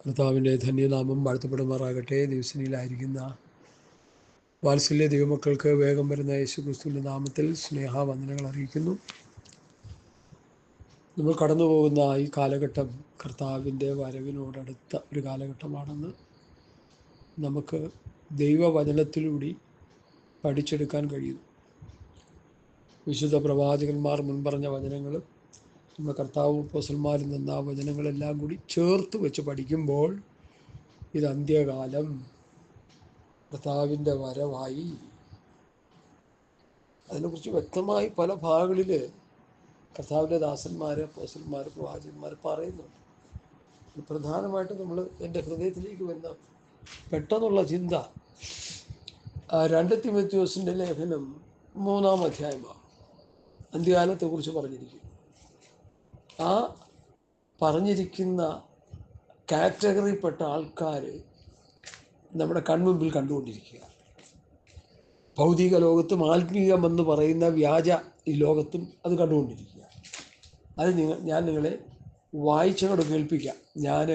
കർത്താവിൻ്റെ ധന്യനാമം വാഴ്ത്തപ്പെടുമാറാകട്ടെ. ദിവസനിലായിരിക്കുന്ന വാത്സല്യ ദൈവമക്കൾക്ക് വേഗം വരുന്ന യേശുക്രിസ്തുവിൻ്റെ നാമത്തിൽ സ്നേഹവന്ദനങ്ങൾ അറിയിക്കുന്നു. നമ്മൾ കടന്നു പോകുന്ന ഈ കാലഘട്ടം കർത്താവിൻ്റെ വരവിനോടടുത്ത ഒരു കാലഘട്ടമാണെന്ന് നമുക്ക് ദൈവവചനത്തിലൂടെ പഠിച്ചെടുക്കാൻ കഴിയുന്നു. വിശുദ്ധ പ്രവാചകന്മാർ മുൻപറഞ്ഞ വചനങ്ങളും നമ്മുടെ കർത്താവും അപ്പോസ്തലന്മാരിൽ നിന്ന് ആ വചനങ്ങളെല്ലാം കൂടി ചേർത്ത് വെച്ച് പഠിക്കുമ്പോൾ ഇത് അന്ത്യകാലം, കർത്താവിൻ്റെ വരവായി. അതിനെക്കുറിച്ച് വ്യക്തമായി പല ഭാഗങ്ങളിൽ കർത്താവിൻ്റെ ദാസന്മാർ, അപ്പോസ്തലന്മാർ, പ്രവാചകന്മാർ പറയുന്നുണ്ട്. പ്രധാനമായിട്ടും നമ്മൾ എൻ്റെ ഹൃദയത്തിലേക്ക് വരുന്ന പെട്ടെന്നുള്ള ചിന്ത 2 തിമോഥെയോസിൻ്റെ ലേഖനം 3-ാം അധ്യായമാണ്. അന്ത്യകാലത്തെക്കുറിച്ച് പറഞ്ഞിരിക്കുന്നു. ആ പറഞ്ഞിരിക്കുന്ന കാറ്റഗറിയിൽപ്പെട്ട ആൾക്കാർ നമ്മുടെ കൺമുമ്പിൽ കണ്ടുകൊണ്ടിരിക്കുക. ഭൗതിക ലോകത്തും ആത്മീയമെന്ന് പറയുന്ന വ്യാജ ഈ ലോകത്തും അത് കണ്ടുകൊണ്ടിരിക്കുക. അത് ഞാൻ നിങ്ങളെ വായിച്ചങ്ങോട്ട് കേൾപ്പിക്കാം. ഞാൻ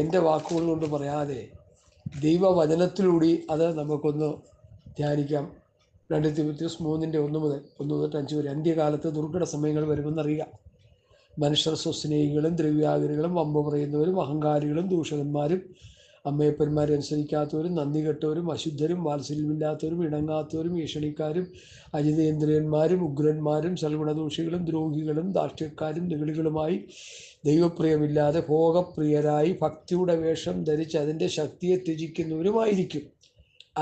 എൻ്റെ വാക്കുകൾ കൊണ്ട് പറയാതെ ദൈവവചനത്തിലൂടെ അത് നമുക്കൊന്ന് ധ്യാനിക്കാം. 2 തിമോഥെയോസ് 3:1-5 വരെ. അന്ത്യകാലത്ത് ദുർഘട സമയങ്ങൾ വരുമെന്നറിയുക. മനുഷ്യർ സ്വസ്നേഹികളും ദ്രവ്യാഗ്രഹികളും വമ്പ് പറയുന്നവരും അഹങ്കാരികളും ദൂഷകന്മാരും അമ്മയപ്പന്മാരെ അനുസരിക്കാത്തവരും നന്ദി കെട്ടവരും അശുദ്ധരും വാത്സല്യമില്ലാത്തവരും ഇണങ്ങാത്തവരും ഈഷണിക്കാരും അജിതേന്ദ്രിയന്മാരും ഉഗ്രന്മാരും സൽഗുണദോഷികളും ദ്രോഹികളും ദാഷ്ട്യക്കാരും നിഗളികളുമായി ദൈവപ്രിയമില്ലാതെ ഭോഗപ്രിയരായി ഭക്തിയുടെ വേഷം ധരിച്ച് അതിൻ്റെ ശക്തിയെ ത്യജിക്കുന്നവരുമായിരിക്കും.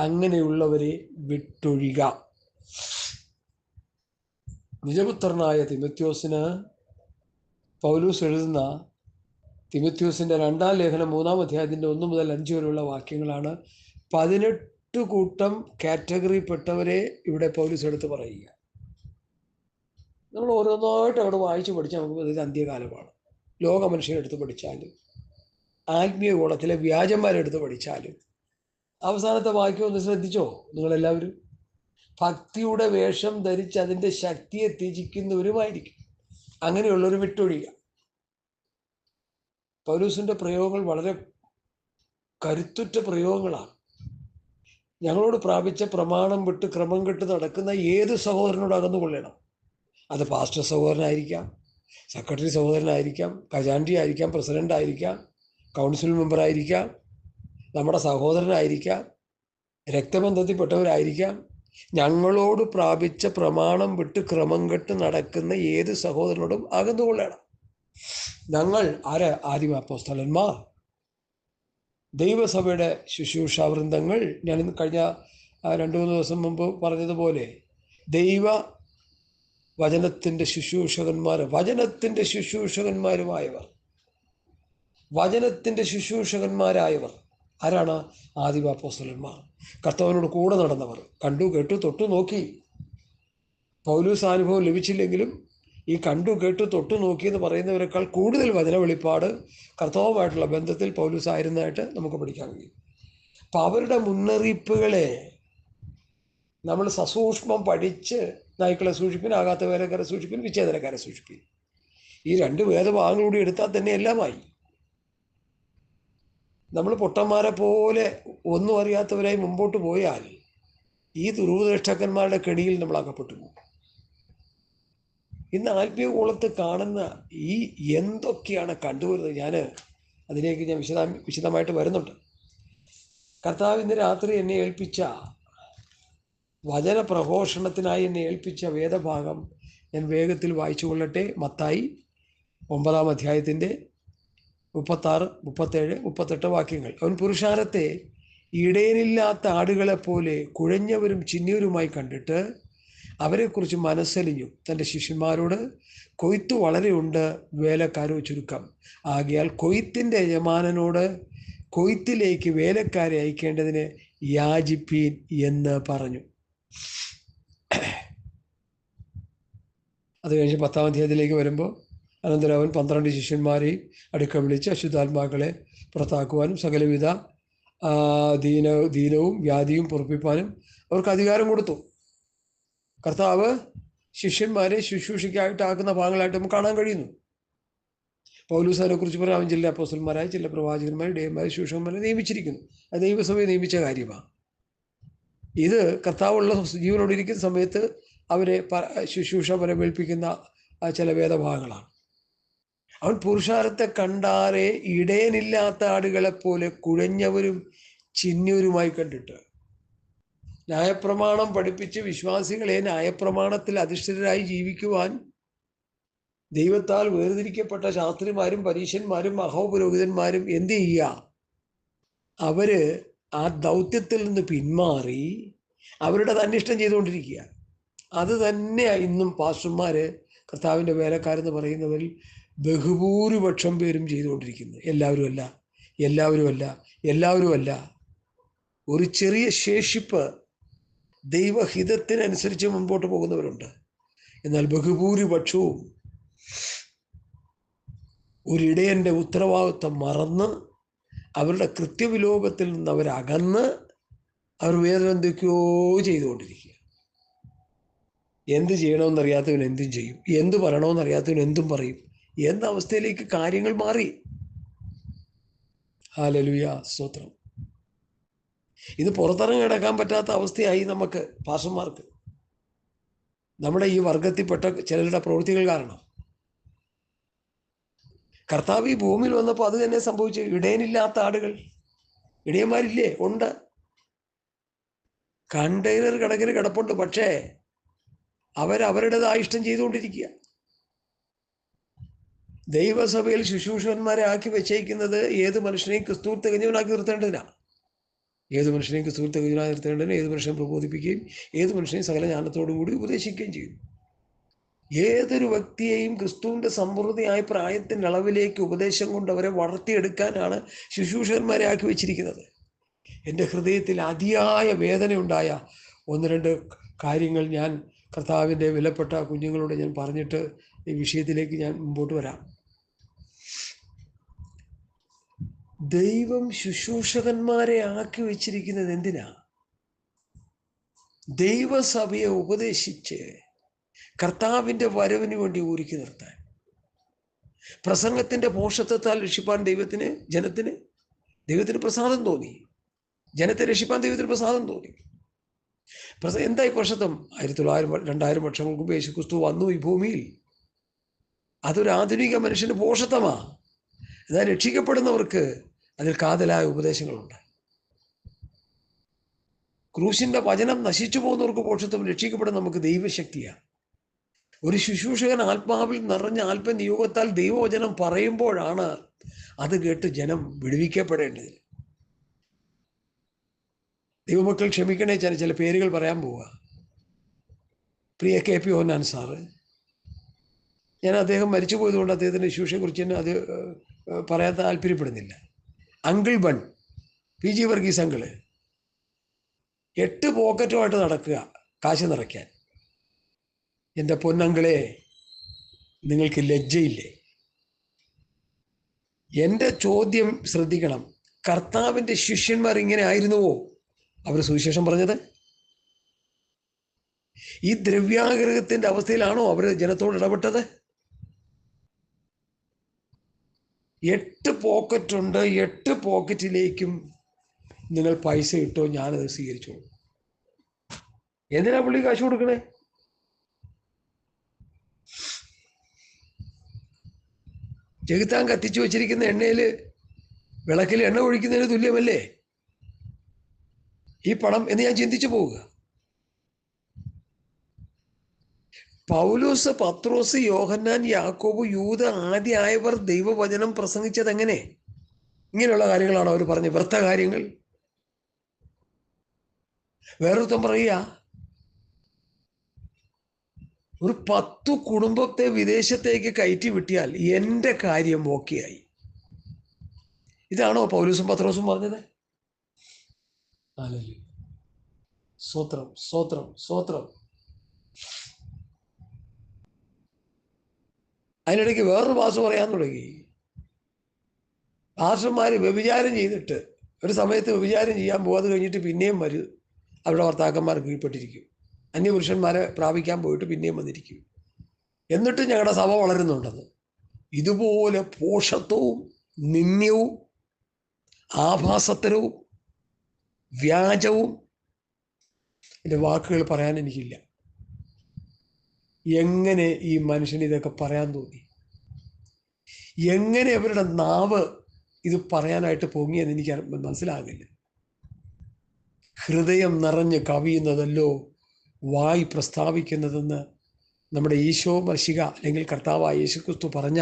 അങ്ങനെയുള്ളവരെ വിട്ടൊഴിക. നിജപുത്രനായ തിമോഥെയോസിന് പൗലോസ് എഴുതുന്ന തിമോഥെയോസിൻ്റെ 2-ാം ലേഖനം 3-ാം അധ്യായത്തിൻ്റെ 1-5 വരെയുള്ള വാക്യങ്ങളാണ്. 18 കൂട്ടം കാറ്റഗറിപ്പെട്ടവരെ ഇവിടെ പൗലോസ് എടുത്ത് പറയുക. നമ്മൾ ഓരോന്നായിട്ട് അവിടെ വായിച്ച് പഠിച്ചാൽ നമുക്ക് ഇത് അന്ത്യകാലമാണ്. ലോക മനുഷ്യരെടുത്ത് പഠിച്ചാലും ആത്മീയ കോളത്തിലെ വ്യാജന്മാരെടുത്ത് പഠിച്ചാലും അവസാനത്തെ വാക്യം ഒന്ന് ശ്രദ്ധിച്ചോ നിങ്ങളെല്ലാവരും? ഭക്തിയുടെ വേഷം ധരിച്ച് അതിൻ്റെ ശക്തിയെ ത്യജിക്കുന്നവരുമായിരിക്കും. അങ്ങനെയുള്ളൊരു വിട്ടൊഴിയുക. പൗലോസിൻ്റെ പ്രയോഗങ്ങൾ വളരെ കരുത്തുറ്റ പ്രയോഗങ്ങളാണ്. ഞങ്ങളോട് പ്രാപിച്ച പ്രമാണം വിട്ട് ക്രമം കെട്ട് നടക്കുന്ന ഏത് സഹോദരനോട് അകന്നുകൊള്ളണം. അത് പാസ്റ്റർ സഹോദരനായിരിക്കാം, സെക്രട്ടറി സഹോദരനായിരിക്കാം, ഖജാൻജി ആയിരിക്കാം, പ്രസിഡന്റ് ആയിരിക്കാം, കൗൺസിൽ മെമ്പറായിരിക്കാം, നമ്മുടെ സഹോദരനായിരിക്കാം, രക്തബന്ധത്തിൽപ്പെട്ടവരായിരിക്കാം. ഞങ്ങളോട് പ്രാപിച്ച പ്രമാണം വിട്ട് ക്രമം കെട്ട് നടക്കുന്ന ഏത് സഹോദരനോടും അകന്നുകൊള്ളണം. ഞങ്ങൾ ആദിമ അപ്പോസ്തലന്മാർ, ദൈവസഭയുടെ ശുശ്രൂഷാവൃന്ദങ്ങൾ, ഞാൻ കഴിഞ്ഞ 2-3 ദിവസം മുമ്പ് പറഞ്ഞതുപോലെ ദൈവ വചനത്തിൻ്റെ ശുശ്രൂഷകന്മാരായവർ ആരാണ്? ആദിമ അപ്പോസ്തലന്മാർ, കർത്താവിനോട് കൂടെ നടന്നവർ, കണ്ടു കേട്ടു തൊട്ടു നോക്കി. പൗലോസ് അനുഭവം ലഭിച്ചില്ലെങ്കിലും ഈ കണ്ടു കേട്ടു തൊട്ടു നോക്കി എന്ന് പറയുന്നവരെക്കാൾ കൂടുതൽ വചന വെളിപ്പാട് കർത്താവുമായിട്ടുള്ള ബന്ധത്തിൽ പൗലോസ് ആയിരുന്നതായിട്ട് നമുക്ക് പഠിക്കാൻ കഴിയും. അപ്പം അവരുടെ മുന്നറിയിപ്പുകളെ നമ്മൾ സസൂക്ഷ്മം പഠിച്ച് നായ്ക്കളെ സൂക്ഷിപ്പിൻ, ആകാത്ത വേലക്കാരെ സൂക്ഷിപ്പിൻ, വിച്ഛേദനക്കാരെ സൂക്ഷിപ്പിൻ. ഈ 2 വേദഭാഗങ്ങളൂടി എടുത്താൽ തന്നെ എല്ലാമായി. നമ്മൾ പൊട്ടന്മാരെ പോലെ ഒന്നും അറിയാത്തവരായി മുമ്പോട്ട് പോയാൽ ഈ ദുരുപദേഷ്ടക്കന്മാരുടെ കെണിയിൽ നമ്മൾ അകപ്പെട്ടു പോകും. ഇന്ന് ആത്മീയ കോളത്ത് കാണുന്ന ഈ എന്തൊക്കെയാണ് കണ്ടുവരുന്നത്, അതിലേക്ക് ഞാൻ വിശദമായിട്ട് വരുന്നുണ്ട്. കർത്താവ് ഇന്ന് രാത്രി എന്നെ ഏൽപ്പിച്ച വചന പ്രഘോഷണത്തിനായി എന്നെ ഏൽപ്പിച്ച വേദഭാഗം ഞാൻ വേഗത്തിൽ വായിച്ചു കൊള്ളട്ടെ. മത്തായി 9-ാം അധ്യായത്തിൻ്റെ 36, 37, 38 വാക്യങ്ങൾ. അവൻ പുരുഷാരത്തെ ഇടയനില്ലാത്ത ആടുകളെപ്പോലെ കുഴഞ്ഞവരും ചിന്നിയവരുമായി കണ്ടിട്ട് അവരെക്കുറിച്ച് മനസ്സലിഞ്ഞു. തൻ്റെ ശിഷ്യന്മാരോട്, കൊയ്ത്ത് വളരെയുണ്ട്, വേലക്കാരോ ചുരുക്കം. ആകയാൽ കൊയ്ത്തിൻ്റെ യജമാനനോട് കൊയ്ത്തിലേക്ക് വേലക്കാരെ അയക്കേണ്ടതിന് യാചിപ്പീൻ എന്ന് പറഞ്ഞു. അത് കഴിഞ്ഞ് 10-ാം അധ്യായത്തിലേക്ക് വരുമ്പോൾ, അനന്തരം അവൻ 12 ശിഷ്യന്മാരെയും അടുക്ക വിളിച്ച് അശുദ്ധാത്മാക്കളെ പുറത്താക്കുവാനും സകലവിധ ദീനവും വ്യാധിയും പൊറുപ്പിപ്പാനും അവർക്ക് അധികാരം കൊടുത്തു. കർത്താവ് ശിഷ്യന്മാരെ ശുശ്രൂഷയ്ക്കായിട്ടാക്കുന്ന ഭാഗങ്ങളായിട്ട് നമുക്ക് കാണാൻ കഴിയുന്നു. പൗലോസിനെ കുറിച്ച് പറയാൻ അവൻ ചില അപ്പോസ്തലന്മാരായ ചില പ്രവാചകന്മാർ ഇടയന്മാരെ ശുശ്രൂഷകന്മാരെ നിയമിച്ചിരിക്കുന്നു. അത് ദൈവസഭയെ നിയമിച്ച കാര്യമാണ്. ഇത് കർത്താവുള്ള ജീവനോട് ഇരിക്കുന്ന സമയത്ത് അവരെ ശുശ്രൂഷ പരമേൽപ്പിക്കുന്ന ചില വേദഭാഗങ്ങളാണ്. അവൻ പുരുഷാരത്തെ കണ്ടാരെ ഇടയനില്ലാത്ത ആടുകളെപ്പോലെ കുഴഞ്ഞവരും ചിഹ്നവരുമായി കണ്ടിട്ട്, ന്യായപ്രമാണം പഠിപ്പിച്ച് വിശ്വാസികളെ ന്യായപ്രമാണത്തിൽ അധിഷ്ഠിതരായി ജീവിക്കുവാൻ ദൈവത്താൽ വേർതിരിക്കപ്പെട്ട ശാസ്ത്രിമാരും പരീശന്മാരും മഹോപുരോഹിതന്മാരും എന്ത് ചെയ്യുക? അവര് ആ ദൗത്യത്തിൽ നിന്ന് പിന്മാറി അവരുടെ തന്നിഷ്ടം ചെയ്തുകൊണ്ടിരിക്കുക. അത് തന്നെയാണ് ഇന്നും പാസ്റ്റർമാര്, കർത്താവിൻ്റെ വേലക്കാരെന്ന് പറയുന്നവരിൽ ബഹുഭൂരിപക്ഷം പേരും ചെയ്തുകൊണ്ടിരിക്കുന്നത്. എല്ലാവരും അല്ല. ഒരു ചെറിയ ശേഷിപ്പ് ദൈവഹിതത്തിനനുസരിച്ച് മുമ്പോട്ട് പോകുന്നവരുണ്ട്. എന്നാൽ ബഹുഭൂരിപക്ഷവും ഒരിടയൻ്റെ ഉത്തരവാദിത്വം മറന്ന് അവരുടെ കൃത്യവിലോപത്തിൽ നിന്ന് അവരകന്ന് അവർ വേറെ എന്തൊക്കെയോ ചെയ്തുകൊണ്ടിരിക്കുക. എന്ത് ചെയ്യണമെന്നറിയാത്തവൻ എന്തും ചെയ്യും, എന്ത് പറയണമെന്നറിയാത്തവൻ എന്തും പറയും എന്ന അവസ്ഥയിലേക്ക് കാര്യങ്ങൾ മാറി. ഹല്ലേലൂയ, സ്തോത്രം. ഇത് പുറത്തിറങ്ങി കിടക്കാൻ പറ്റാത്ത അവസ്ഥയായി നമുക്ക് പാസ്റ്റർമാർക്ക്, നമ്മുടെ ഈ വർഗത്തിൽപ്പെട്ട ചിലരുടെ പ്രവൃത്തികൾ കാരണം. കർത്താവ് ഈ ഭൂമിയിൽ വന്നപ്പോൾ അത് തന്നെ സംഭവിച്ചു. ഇടയനില്ലാത്ത ആടുകൾ, ഇടയന്മാരില്ലേ? ഉണ്ട്. കണ്ടെയ്നർ കണക്കിന് കിടപ്പുണ്ട്. പക്ഷേ അവരവരുടേതായ ഇഷ്ടം ചെയ്തുകൊണ്ടിരിക്കുക. ദൈവസഭയിൽ ശുശ്രൂഷകന്മാരെ ആക്കി വെച്ചേക്കുന്നത് ഏത് മനുഷ്യനെയും ക്രിസ്തു തികഞ്ഞവനാക്കി നിർത്തേണ്ടതിനാണ്. ഏത് മനുഷ്യനെയും ക്രിസ്തു തികഞ്ഞവനായി നിർത്തേണ്ടതിന് ഏത് മനുഷ്യനെ പ്രബോധിപ്പിക്കുകയും ഏത് മനുഷ്യനെയും സകല ജ്ഞാനത്തോടു കൂടി ഉപദേശിക്കുകയും ചെയ്യും. ഏതൊരു വ്യക്തിയെയും ക്രിസ്തുവിൻ്റെ സമൃദ്ധിയായ പ്രായത്തിൻ്റെ അളവിലേക്ക് ഉപദേശം കൊണ്ട് അവരെ വളർത്തിയെടുക്കാനാണ് ശുശ്രൂഷകന്മാരെ ആക്കി വെച്ചിരിക്കുന്നത്. എൻ്റെ ഹൃദയത്തിൽ അതിയായ വേദനയുണ്ടായ 1-2 കാര്യങ്ങൾ ഞാൻ കർത്താവിൻ്റെ വിലപ്പെട്ട കുഞ്ഞുങ്ങളോട് ഞാൻ പറഞ്ഞിട്ട് ഈ വിഷയത്തിലേക്ക് ഞാൻ മുമ്പോട്ട് വരാം. ദൈവം ശുശ്രൂഷകന്മാരെ ആക്കി വെച്ചിരിക്കുന്നത് എന്തിനാ? ദൈവസഭയെ ഉപദേശിച്ച് കർത്താവിൻ്റെ വരവിന് വേണ്ടി ഒരുക്കി നിർത്താൻ. പ്രസംഗത്തിൻ്റെ പോഷത്വത്താൽ രക്ഷിപ്പാൻ ദൈവത്തിന് പ്രസാദം തോന്നി. ജനത്തെ രക്ഷിപ്പാൻ ദൈവത്തിന് പ്രസാദം തോന്നി. എന്തായി പോഷത്വം? 1900-2000 വർഷങ്ങൾക്ക് മുമ്പ് യേശു ക്രിസ്തു വന്നു ഈ ഭൂമിയിൽ. അതൊരു ആധുനിക മനുഷ്യന് പോഷത്വമാ. എന്നാൽ രക്ഷിക്കപ്പെടുന്നവർക്ക് അതിൽ കാതലായ ഉപദേശങ്ങളുണ്ട്. ക്രൂശിന്റെ വചനം നശിച്ചു പോകുന്നവർക്ക് പോഷത്വം, രക്ഷിക്കപ്പെടുന്ന നമുക്ക് ദൈവശക്തിയാണ്. ഒരു ശുശ്രൂഷകൻ ആത്മാവിൽ നിറഞ്ഞ ആത്മനിയോഗത്താൽ ദൈവവചനം പറയുമ്പോഴാണ് അത് കേട്ട് ജനം വിടുവിക്കപ്പെടേണ്ടത്. ദൈവമക്കൾ ക്ഷമിക്കണേ, ചില പേരുകൾ പറയാൻ പോവുക. പ്രിയ KP ഓന്നാൻ സാറ്, ഞാൻ അദ്ദേഹം മരിച്ചു പോയതുകൊണ്ട് അദ്ദേഹത്തിൻ്റെ ശുശ്രൂഷയെക്കുറിച്ച് തന്നെ അത് പറയാൻ താല്പര്യപ്പെടുന്നില്ല. Uncle bun, PG Varghese uncle 8 പോക്കറ്റുമായിട്ട് നടക്കുക കാശ് നിറയ്ക്കാൻ. എൻ്റെ പൊന്നങ്കിളെ, നിങ്ങൾക്ക് ലജ്ജയില്ലേ? എൻ്റെ ചോദ്യം ശ്രദ്ധിക്കണം. കർത്താവിൻ്റെ ശിഷ്യന്മാർ ഇങ്ങനെ ആയിരുന്നുവോ അവർ സുവിശേഷം പറഞ്ഞത്? ഈ ദ്രവ്യാഗ്രഹത്തിൻ്റെ അവസ്ഥയിലാണോ അവർ ജനത്തോട് ഇടപെട്ടത്? 8 പോക്കറ്റുണ്ട്, 8 പോക്കറ്റിലേക്കും നിങ്ങൾ പൈസ ഇട്ടോ, ഞാനത് സ്വീകരിച്ചോളൂ. എന്തിനാ പുള്ളി കാശ് കൊടുക്കണേ? ചെകുത്താൻ കത്തിച്ചു വെച്ചിരിക്കുന്ന വിളക്കിൽ എണ്ണ ഒഴിക്കുന്നതിന് തുല്യമല്ലേ ഈ പണം എന്ന് ഞാൻ ചിന്തിച്ചു പോവുക. പൗലോസ്, പത്രോസ്, യോഹന്നാൻ, യാക്കോബ്, യൂദ ആദ്യമായവർ ദൈവവചനം പ്രസംഗിച്ചത് എങ്ങനെ? ഇങ്ങനെയുള്ള കാര്യങ്ങളാണ് അവർ പറഞ്ഞത്, വ്യർത്ഥ കാര്യങ്ങൾ. വേറൊരുത്തം പറയുക, ഒരു 10 കുടുംബത്തെ വിദേശത്തേക്ക് കയറ്റി വിട്ടിയാൽ എൻ്റെ കാര്യം ഓക്കെയായി. ഇതാണോ പൗലോസും പത്രോസും പറഞ്ഞത്? സ്തോത്രം, സ്തോത്രം, സ്തോത്രം. അതിനിടയ്ക്ക് വേറൊരു പാസ്റ്റർ പറയാൻ തുടങ്ങി, പാസ്റ്റർമാർ വ്യഭിചാരം ചെയ്തിട്ട് ഒരു സമയത്ത് വ്യഭിചാരം ചെയ്യാൻ പോകാതെ കഴിഞ്ഞിട്ട് പിന്നെയും അവരുടെ ഭർത്താക്കന്മാർ കീഴ്പ്പെട്ടിരിക്കും. അന്യപുരുഷന്മാരെ പ്രാപിക്കാൻ പോയിട്ട് പിന്നെയും വന്നിരിക്കും. എന്നിട്ട് ഞങ്ങളുടെ സഭ വളരുന്നുണ്ടെന്ന്. ഇതുപോലെ പോഷത്വവും നിന്ദ്യവും ആഭാസത്തരവും വ്യാജവും എൻ്റെ വാക്കുകൾ പറയാൻ എനിക്കില്ല. എങ്ങനെ ഈ മനുഷ്യന് ഇതൊക്കെ പറയാൻ തോന്നി? എങ്ങനെ അവരുടെ നാവ് ഇത് പറയാനായിട്ട് പൊങ്ങിയെന്ന് എനിക്ക് മനസ്സിലാകില്ല. ഹൃദയം നിറഞ്ഞ് കവിയുന്നതല്ലോ വായി പ്രസ്താവിക്കുന്നതെന്ന് നമ്മുടെ ഈശോ മശിഹ അല്ലെങ്കിൽ കർത്താവായ യേശുക്രിസ്തു പറഞ്ഞ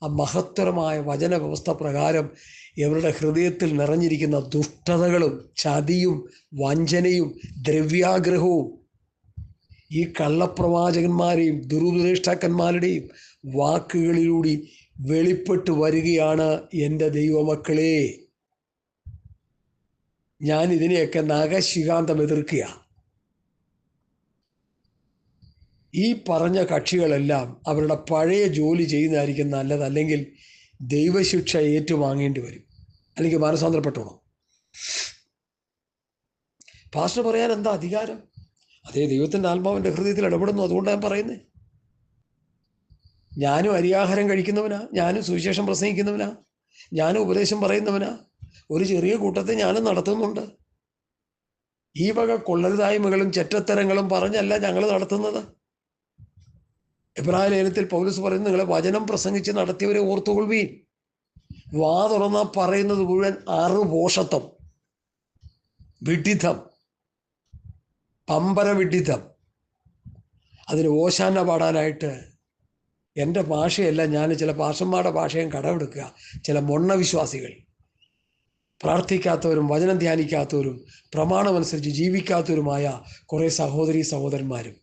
ആ മഹത്തരമായ വചന വ്യവസ്ഥ പ്രകാരം ഇവരുടെ ഹൃദയത്തിൽ നിറഞ്ഞിരിക്കുന്ന ദുഷ്ടതകളും ചതിയും വഞ്ചനയും ദ്രവ്യാഗ്രഹവും ഈ കള്ളപ്രവാചകന്മാരെയും ദുരുപദേഷ്ടാക്കന്മാരുടെയും വാക്കുകളിലൂടെ വെളിപ്പെട്ട് വരികയാണ്. എൻ്റെ ദൈവമക്കളെ, ഞാൻ ഇതിനെയൊക്കെ നഖശികാന്തം എതിർക്കുക. ഈ പറഞ്ഞ കക്ഷികളെല്ലാം അവരുടെ പഴയ ജോലി ചെയ്യുന്നതായിരിക്കും നല്ലത്, അല്ലെങ്കിൽ ദൈവശിക്ഷ ഏറ്റുവാങ്ങേണ്ടി വരും, അല്ലെങ്കിൽ മാനസാന്തരപ്പെട്ടോണം. പാസ്റ്റർ പറയാൻ എന്താ അധികാരം? അതേ, ദൈവത്തിൻ്റെ ആത്മാവിൻ്റെ ഹൃദയത്തിൽ ഇടപെടുന്നു, അതുകൊണ്ടാണ് ഞാൻ പറയുന്നത്. ഞാനും അരിയാഹാരം കഴിക്കുന്നവനാ, ഞാനും സുവിശേഷം പ്രസംഗിക്കുന്നവനാ, ഞാനും ഉപദേശം പറയുന്നവനാ. ഒരു ചെറിയ കൂട്ടത്തെ ഞാനും നടത്തുന്നുണ്ട്. ഈ വക കൊള്ളരുതായ്മകളും ചെറ്റത്തരങ്ങളും പറഞ്ഞല്ല ഞങ്ങൾ നടത്തുന്നത്. എബ്രായ ലേഖനത്തിൽ പൗലോസ് പറയുന്നത്, നിങ്ങളെ വചനം പ്രസംഗിച്ച് നടത്തിയവരെ ഓർത്തുകൊള്ളുവീൻ. വാ തുറന്നാ പറയുന്നത് മുഴുവൻ അറുപോഷത്വം, വിഡിതം, പമ്പര വിഡിതം. അതിന് ഓശാന പാടാനായിട്ട് എൻ്റെ ഭാഷയല്ല, ഞാൻ ചില പാഷന്മാരുടെ ഭാഷയും കടമെടുക്കുക. ചില മൊണ്ണവിശ്വാസികൾ, പ്രാർത്ഥിക്കാത്തവരും വചനം ധ്യാനിക്കാത്തവരും പ്രമാണമനുസരിച്ച് ജീവിക്കാത്തവരുമായ കുറേ സഹോദരീ സഹോദരന്മാരും.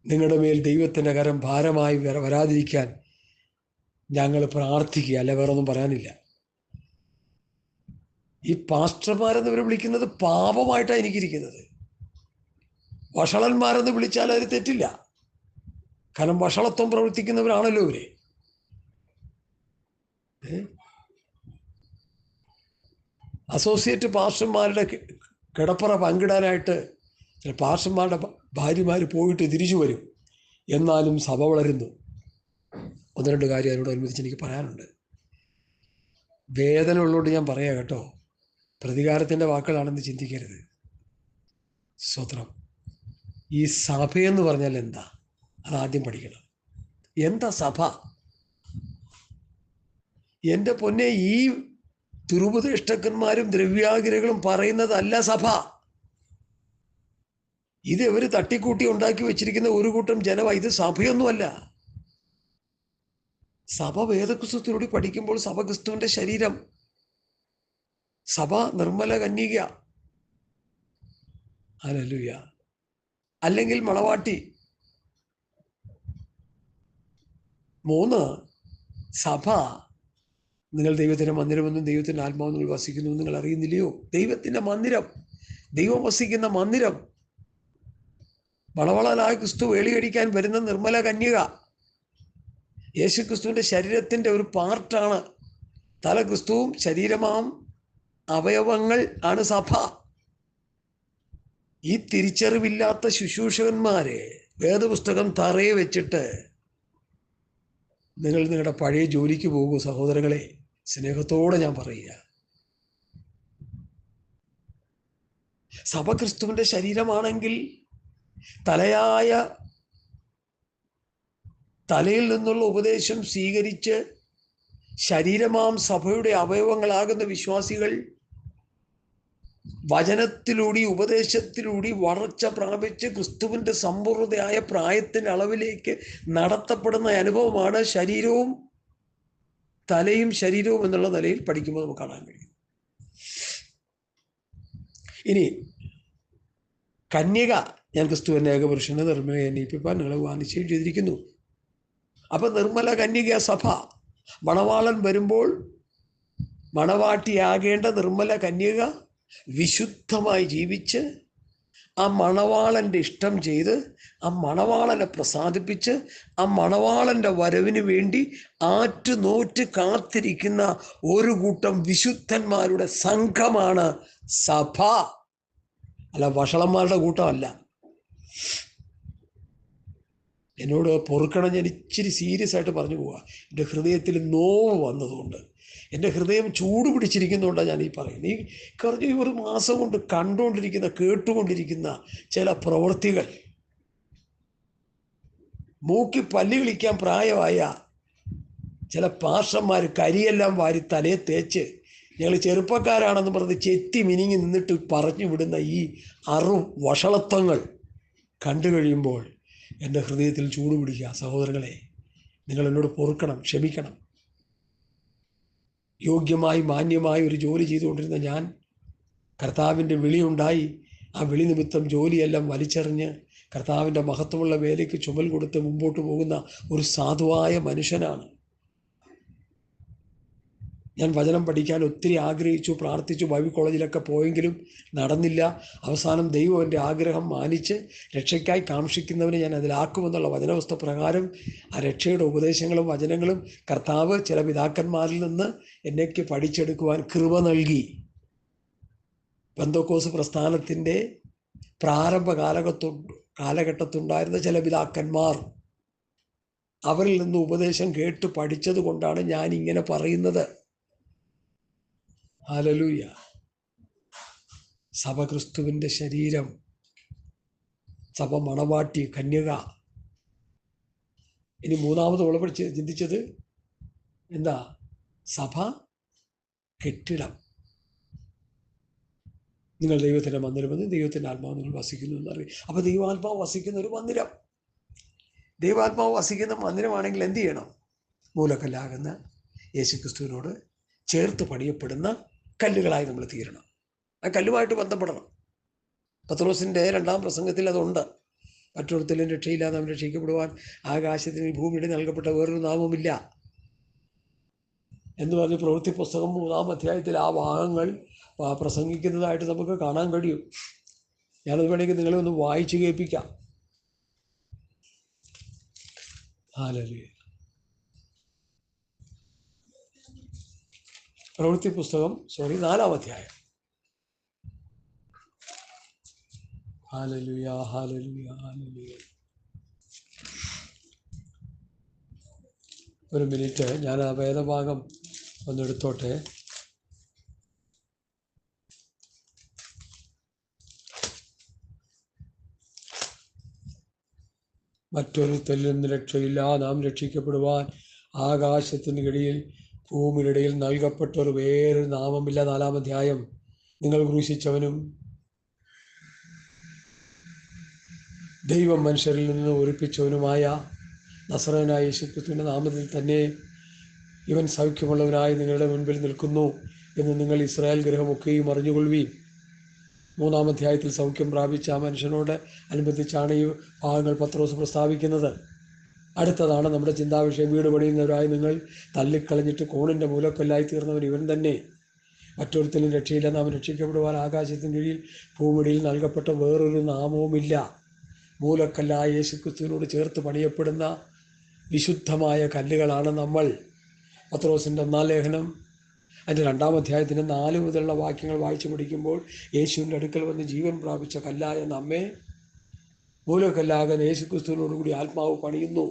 നിങ്ങളുടെ മേൽ ദൈവത്തിൻ്റെ കരം ഭാരമായി വരാതിരിക്കാൻ ഞങ്ങൾ പ്രാർത്ഥിക്കുക, അല്ല വേറൊന്നും പറയാനില്ല. ഈ പാസ്റ്റർമാരെന്ന് വിളിക്കുന്നത് പാപമായിട്ടാണ് എനിക്കിരിക്കുന്നത്. വഷളന്മാരെന്ന് വിളിച്ചാൽ അത് തെറ്റില്ല, കാരണം വഷളത്വം പ്രവർത്തിക്കുന്നവരാണല്ലോ ഇവര്. അസോസിയേറ്റ് പാസ്റ്റർമാരുടെ കിടപ്പറ പങ്കിടാനായിട്ട് ചില പാസ്റ്റർമാരുടെ ഭാര്യമാർ പോയിട്ട് തിരിച്ചു വരും, എന്നാലും സഭ വളരുന്നു. ഒന്ന് രണ്ട് കാര്യം അതിനോടനുബന്ധിച്ച് എനിക്ക് പറയാനുണ്ട്. വേദന ഉള്ളതുകൊണ്ട് ഞാൻ പറയാം കേട്ടോ, പ്രതികാരത്തിൻ്റെ വാക്കുകളാണെന്ന് ചിന്തിക്കരുത്. സ്വത്രം. ഈ സഭയെന്ന് പറഞ്ഞാൽ എന്താ? അതാദ്യം പഠിക്കണം. എന്താ സഭ? എൻ്റെ പൊന്നെ, ഈ ദുരുപദേഷ്ടക്കന്മാരും ദ്രവ്യാഗ്രഹങ്ങളും പറയുന്നതല്ല സഭ. ഇത് ഇവർ തട്ടിക്കൂട്ടി ഉണ്ടാക്കി വെച്ചിരിക്കുന്ന ഒരു കൂട്ടം ജനവ. ഇത് സഭയൊന്നുമല്ല. സഭ വേദപുസ്തകത്തിലൂടെ പഠിക്കുമ്പോൾ സഭ ക്രിസ്തുവിന്റെ ശരീരം, സഭ നിർമ്മല കന്യക, ഹല്ലേലൂയ, അല്ലെങ്കിൽ മണവാട്ടി. 3, സഭ നിങ്ങൾ ദൈവത്തിൻ്റെ മന്ദിരമെന്നും ദൈവത്തിൻ്റെ ആത്മാവ് നിങ്ങൾ വസിക്കുന്നു നിങ്ങൾ അറിയുന്നില്ലയോ? ദൈവത്തിൻ്റെ മന്ദിരം, ദൈവം വസിക്കുന്ന മന്ദിരം. മണവാളനായ ക്രിസ്തു വേളിയടിക്കാൻ വരുന്ന നിർമ്മല കന്യക യേശു ക്രിസ്തുവിൻ്റെ ശരീരത്തിൻ്റെ ഒരു പാർട്ടാണ്. തല ക്രിസ്തുവും ശരീരമാം അവയവങ്ങൾ ആണ് സഭ. ഈ തിരിച്ചറിവില്ലാത്ത ശുശ്രൂഷകന്മാരെ വേദപുസ്തകം തറയെ വെച്ചിട്ട് നിങ്ങൾ നിങ്ങളുടെ പഴയ ജോലിക്ക് പോകൂ സഹോദരങ്ങളെ. സ്നേഹത്തോടെ ഞാൻ പറയുക, സഭ ക്രിസ്തുവിന്റെ ശരീരമാണെങ്കിൽ തലയിൽ നിന്നുള്ള ഉപദേശം സ്വീകരിച്ച് ശരീരമാം സഭയുടെ അവയവങ്ങളാകുന്ന വിശ്വാസികൾ വചനത്തിലൂടെ ഉപദേശത്തിലൂടെ വളർച്ച പ്രാപിച്ച് ക്രിസ്തുവിന്റെ സമ്പൂർണ്ണതയായ പ്രായത്തിന്റെ അളവിലേക്ക് നടത്തപ്പെടുന്ന അനുഭവമാണ് ശരീരവും തലയും ശരീരവും എന്നുള്ള നിലയിൽ പഠിക്കുമ്പോൾ നമുക്ക് കാണാൻ കഴിയും. ഇനി കന്യക, ഞാൻ ക്രിസ്തുവിന്റെ ഏകപുരുഷനെ നിർമ്മല എണ്ണീപ്പിപ്പാൻ നിങ്ങളെ വാനിശ്ചയം ചെയ്തിരിക്കുന്നു. അപ്പൊ നിർമ്മല കന്യക സഭ. മണവാളൻ വരുമ്പോൾ മണവാട്ടിയാകേണ്ട നിർമ്മല കന്യക വിശുദ്ധമായി ജീവിച്ച് ആ മണവാളന്റെ ഇഷ്ടം ചെയ്ത് ആ മണവാളനെ പ്രസാദിപ്പിച്ച് ആ മണവാളന്റെ വരവിന് വേണ്ടി ആറ്റുനോറ്റ് കാത്തിരിക്കുന്ന ഒരു കൂട്ടം വിശുദ്ധന്മാരുടെ സംഘമാണ് സഭ. അല്ല വഷളന്മാരുടെ കൂട്ടമല്ല. എന്നോട് പൊറുക്കണം, ഞാൻ ഇച്ചിരി സീരിയസ് ആയിട്ട് പറഞ്ഞു പോവുക. എൻ്റെ ഹൃദയത്തിൽ നോവ് വന്നതുകൊണ്ട്, എൻ്റെ ഹൃദയം ചൂട് പിടിച്ചിരിക്കുന്നതുകൊണ്ടാണ് ഞാൻ ഈ പറയുന്നത്. ഈ കഴിഞ്ഞ ഒരു മാസം കൊണ്ട് കണ്ടുകൊണ്ടിരിക്കുന്ന, കേട്ടുകൊണ്ടിരിക്കുന്ന ചില പ്രവൃത്തികൾ, മൂക്കി പല്ലി കളിക്കാൻ പ്രായമായ ചില പാസ്റ്റർമാർ കരിയെല്ലാം വാരി തലയെ തേച്ച് ഞങ്ങൾ ചെറുപ്പക്കാരാണെന്ന് പറഞ്ഞ് ചെത്തി മിനിങ്ങി നിന്നിട്ട് പറഞ്ഞു വിടുന്ന ഈ വഷളത്വങ്ങൾ കണ്ടു കഴിയുമ്പോൾ എൻ്റെ ഹൃദയത്തിൽ ചൂട് പിടിക്കുക. സഹോദരങ്ങളെ, നിങ്ങൾ എന്നോട് പൊറുക്കണം, ക്ഷമിക്കണം. യോഗ്യമായി മാന്യമായി ഒരു ജോലി ചെയ്തുകൊണ്ടിരുന്ന ഞാൻ, കർത്താവിൻ്റെ വിളിയുണ്ടായി, ആ വിളി നിമിത്തം ജോലിയെല്ലാം വലിച്ചെറിഞ്ഞ് കർത്താവിൻ്റെ മഹത്വമുള്ള വേലയ്ക്ക് ചുമൽ കൊടുത്ത് മുമ്പോട്ട് പോകുന്ന ഒരു സാധുവായ മനുഷ്യനാണ് ഞാൻ. വചനം പഠിക്കാൻ ഒത്തിരി ആഗ്രഹിച്ചു, പ്രാർത്ഥിച്ചു, ബൈബിൾ കോളേജിലൊക്കെ പോയെങ്കിലും നടന്നില്ല. അവസാനം ദൈവം എൻ്റെ ആഗ്രഹം മാനിച്ച് രക്ഷയ്ക്കായി കാക്ഷിക്കുന്നവനെ ഞാൻ അതിലാക്കുമെന്നുള്ള വചനവസ്ഥ പ്രകാരം ആ രക്ഷയുടെ ഉപദേശങ്ങളും വചനങ്ങളും കർത്താവ് ചില പിതാക്കന്മാരിൽ നിന്ന് എന്നേക്ക് പഠിച്ചെടുക്കുവാൻ കൃപ നൽകി. പെന്തക്കോസ്ത് പ്രസ്ഥാനത്തിൻ്റെ പ്രാരംഭ കാലഘട്ടത്തുണ്ടായിരുന്ന ചില പിതാക്കന്മാർ, അവരിൽ നിന്ന് ഉപദേശം കേട്ട് പഠിച്ചത് കൊണ്ടാണ് ഞാൻ ഇങ്ങനെ പറയുന്നത്. ഹല്ലേലൂയ. സഭ ക്രിസ്തുവിൻ്റെ ശരീരം, സഭ മണവാട്ടി, കന്യക. ഇനി മൂന്നാമത് ഉളപ്പടിച്ച് ചിന്തിച്ചത് എന്താ? സഭ കെട്ടിടം. നിങ്ങൾ ദൈവത്തിൻ്റെ മന്ദിരമെന്ന്, ദൈവത്തിൻ്റെ ആത്മാവ് നിങ്ങൾ വസിക്കുന്നു എന്നറിയും. അപ്പോൾ ദൈവാത്മാവ് വസിക്കുന്ന ഒരു മന്ദിരം, ദൈവാത്മാവ് വസിക്കുന്ന മന്ദിരമാണെങ്കിൽ എന്ത് ചെയ്യണം? മൂലക്കല്ലാകുന്ന യേശുക്രിസ്തുവിനോട് ചേർത്ത് പണിയപ്പെടുന്ന കല്ലുകളായി നമ്മൾ തീരണം. ആ കല്ലുമായിട്ട് ബന്ധപ്പെടണം. പത്രോസിൻ്റെ 2-ാം പ്രസംഗത്തിൽ അതുണ്ട്. മറ്റൊരുത്തലും രക്ഷയില്ലാതെ നാം രക്ഷിക്കപ്പെടുവാൻ ആകാശത്തിന് ഭൂമിയുടെ നൽകപ്പെട്ട വേറൊരു നാമമില്ല എന്ന് പറഞ്ഞ് പ്രവൃത്തി പുസ്തകം 3-ാം അധ്യായത്തിൽ ആ ഭാഗങ്ങൾ പ്രസംഗിക്കുന്നതായിട്ട് നമുക്ക് കാണാൻ കഴിയും. ഞാനത് വേണമെങ്കിൽ നിങ്ങളെ ഒന്ന് വായിച്ചു കേൾപ്പിക്കാം. ഹല്ലേലൂയ. പ്രവൃത്തി പുസ്തകം 4-ാം അധ്യായം. Hallelujah, hallelujah, hallelujah. ഒരു മിനിറ്റ്, ഞാൻ ആ വേദഭാഗം ഒന്നെടുത്തോട്ടെ. മറ്റൊരു തെല്ലും രക്ഷയില്ല, നാം രക്ഷിക്കപ്പെടുവാൻ ആകാശത്തിന് കീഴിൽ ഭൂമിയുടെ ഇടയിൽ നൽകപ്പെട്ടൊരു വേറൊരു നാമമില്ല. 4-ാം അധ്യായം. നിങ്ങൾ ക്രൂശിച്ചവനും ദൈവം മനുഷ്യരിൽ നിന്ന് ഒഴിപ്പിച്ചവനുമായ നസറേയനായ യേശുക്രിസ്തുവിൻ്റെ നാമത്തിൽ തന്നെ ഇവൻ സൗഖ്യമുള്ളവനായി നിങ്ങളുടെ മുൻപിൽ നിൽക്കുന്നു എന്ന് നിങ്ങൾ ഇസ്രായേൽ ഗൃഹമൊക്കെയും അറിഞ്ഞുകൊള്ളുവീൻ. 3-ാം അധ്യായത്തിൽ സൗഖ്യം പ്രാപിച്ച ആ മനുഷ്യനോട് അനുബന്ധിച്ചാണ് ഈ ഭാഗങ്ങൾ പത്രോസ് പ്രസ്താവിക്കുന്നത്. അടുത്തതാണ് നമ്മുടെ ചിന്താവിഷയം. വീട് പണിയുന്നവരായി നിങ്ങൾ തള്ളിക്കളഞ്ഞിട്ട് കോണിൻ്റെ മൂലക്കല്ലായി തീർന്നവൻ ഇവൻ തന്നെ. മറ്റൊരുത്തലും രക്ഷയില്ല, നാം രക്ഷിക്കപ്പെടുവാൻ ആകാശത്തിന് കീഴിൽ ഭൂമിയിൽ നൽകപ്പെട്ട വേറൊരു നാമവുമില്ല. മൂലക്കല്ലായ യേശുക്രിസ്തുവിനോട് ചേർത്ത് പണിയപ്പെടുന്ന വിശുദ്ധമായ കല്ലുകളാണ് നമ്മൾ. പത്രോസിൻ്റെ 1-ാം ലേഖനം അതിൻ്റെ 2-ാം അധ്യായത്തിൻ്റെ 4 മുതലുള്ള വാക്യങ്ങൾ വായിച്ചു പഠിക്കുമ്പോൾ, യേശുവിൻ്റെ അടുക്കൽ വന്ന് ജീവൻ പ്രാപിച്ച കല്ലായ നമ്മെ മൂലക്കല്ലാകാൻ യേശുക്രിസ്തുവിനോടുകൂടി ആത്മാവ് പണിയുന്നു.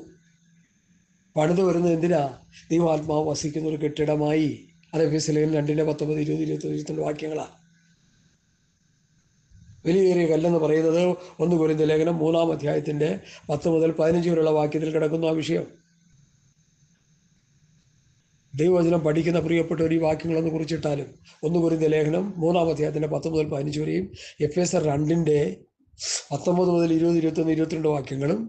പണിത് വരുന്നത് എന്തിനാ? ദൈവാത്മാവ് വസിക്കുന്ന ഒരു കെട്ടിടമായി. അത് എഫെസ്യ ലേഖനം 2-ന്റെ 19, 20, 22 വാക്യങ്ങളാണ്. വിലയേറിയ കല്ലെന്ന് പറയുന്നത് 1 കൊരിന്ത്യർ ലേഖനം 3-ാം അധ്യായത്തിൻ്റെ 10 മുതൽ 15 വരെയുള്ള വാക്യത്തിൽ കിടക്കുന്ന ആ വിഷയം. ദൈവവചനം പഠിക്കുന്ന പ്രിയപ്പെട്ടവർ ഈ വാക്യങ്ങളൊന്ന് കുറിച്ചിട്ടാലും 1 കൊരിന്ത്യർ ലേഖനം 3-ാം അധ്യായത്തിൻ്റെ 10 മുതൽ 15 വരെയും, എഫെസ്യർ 2-ന്റെ 19 മുതൽ 20, 21, 22 വാക്യങ്ങളും,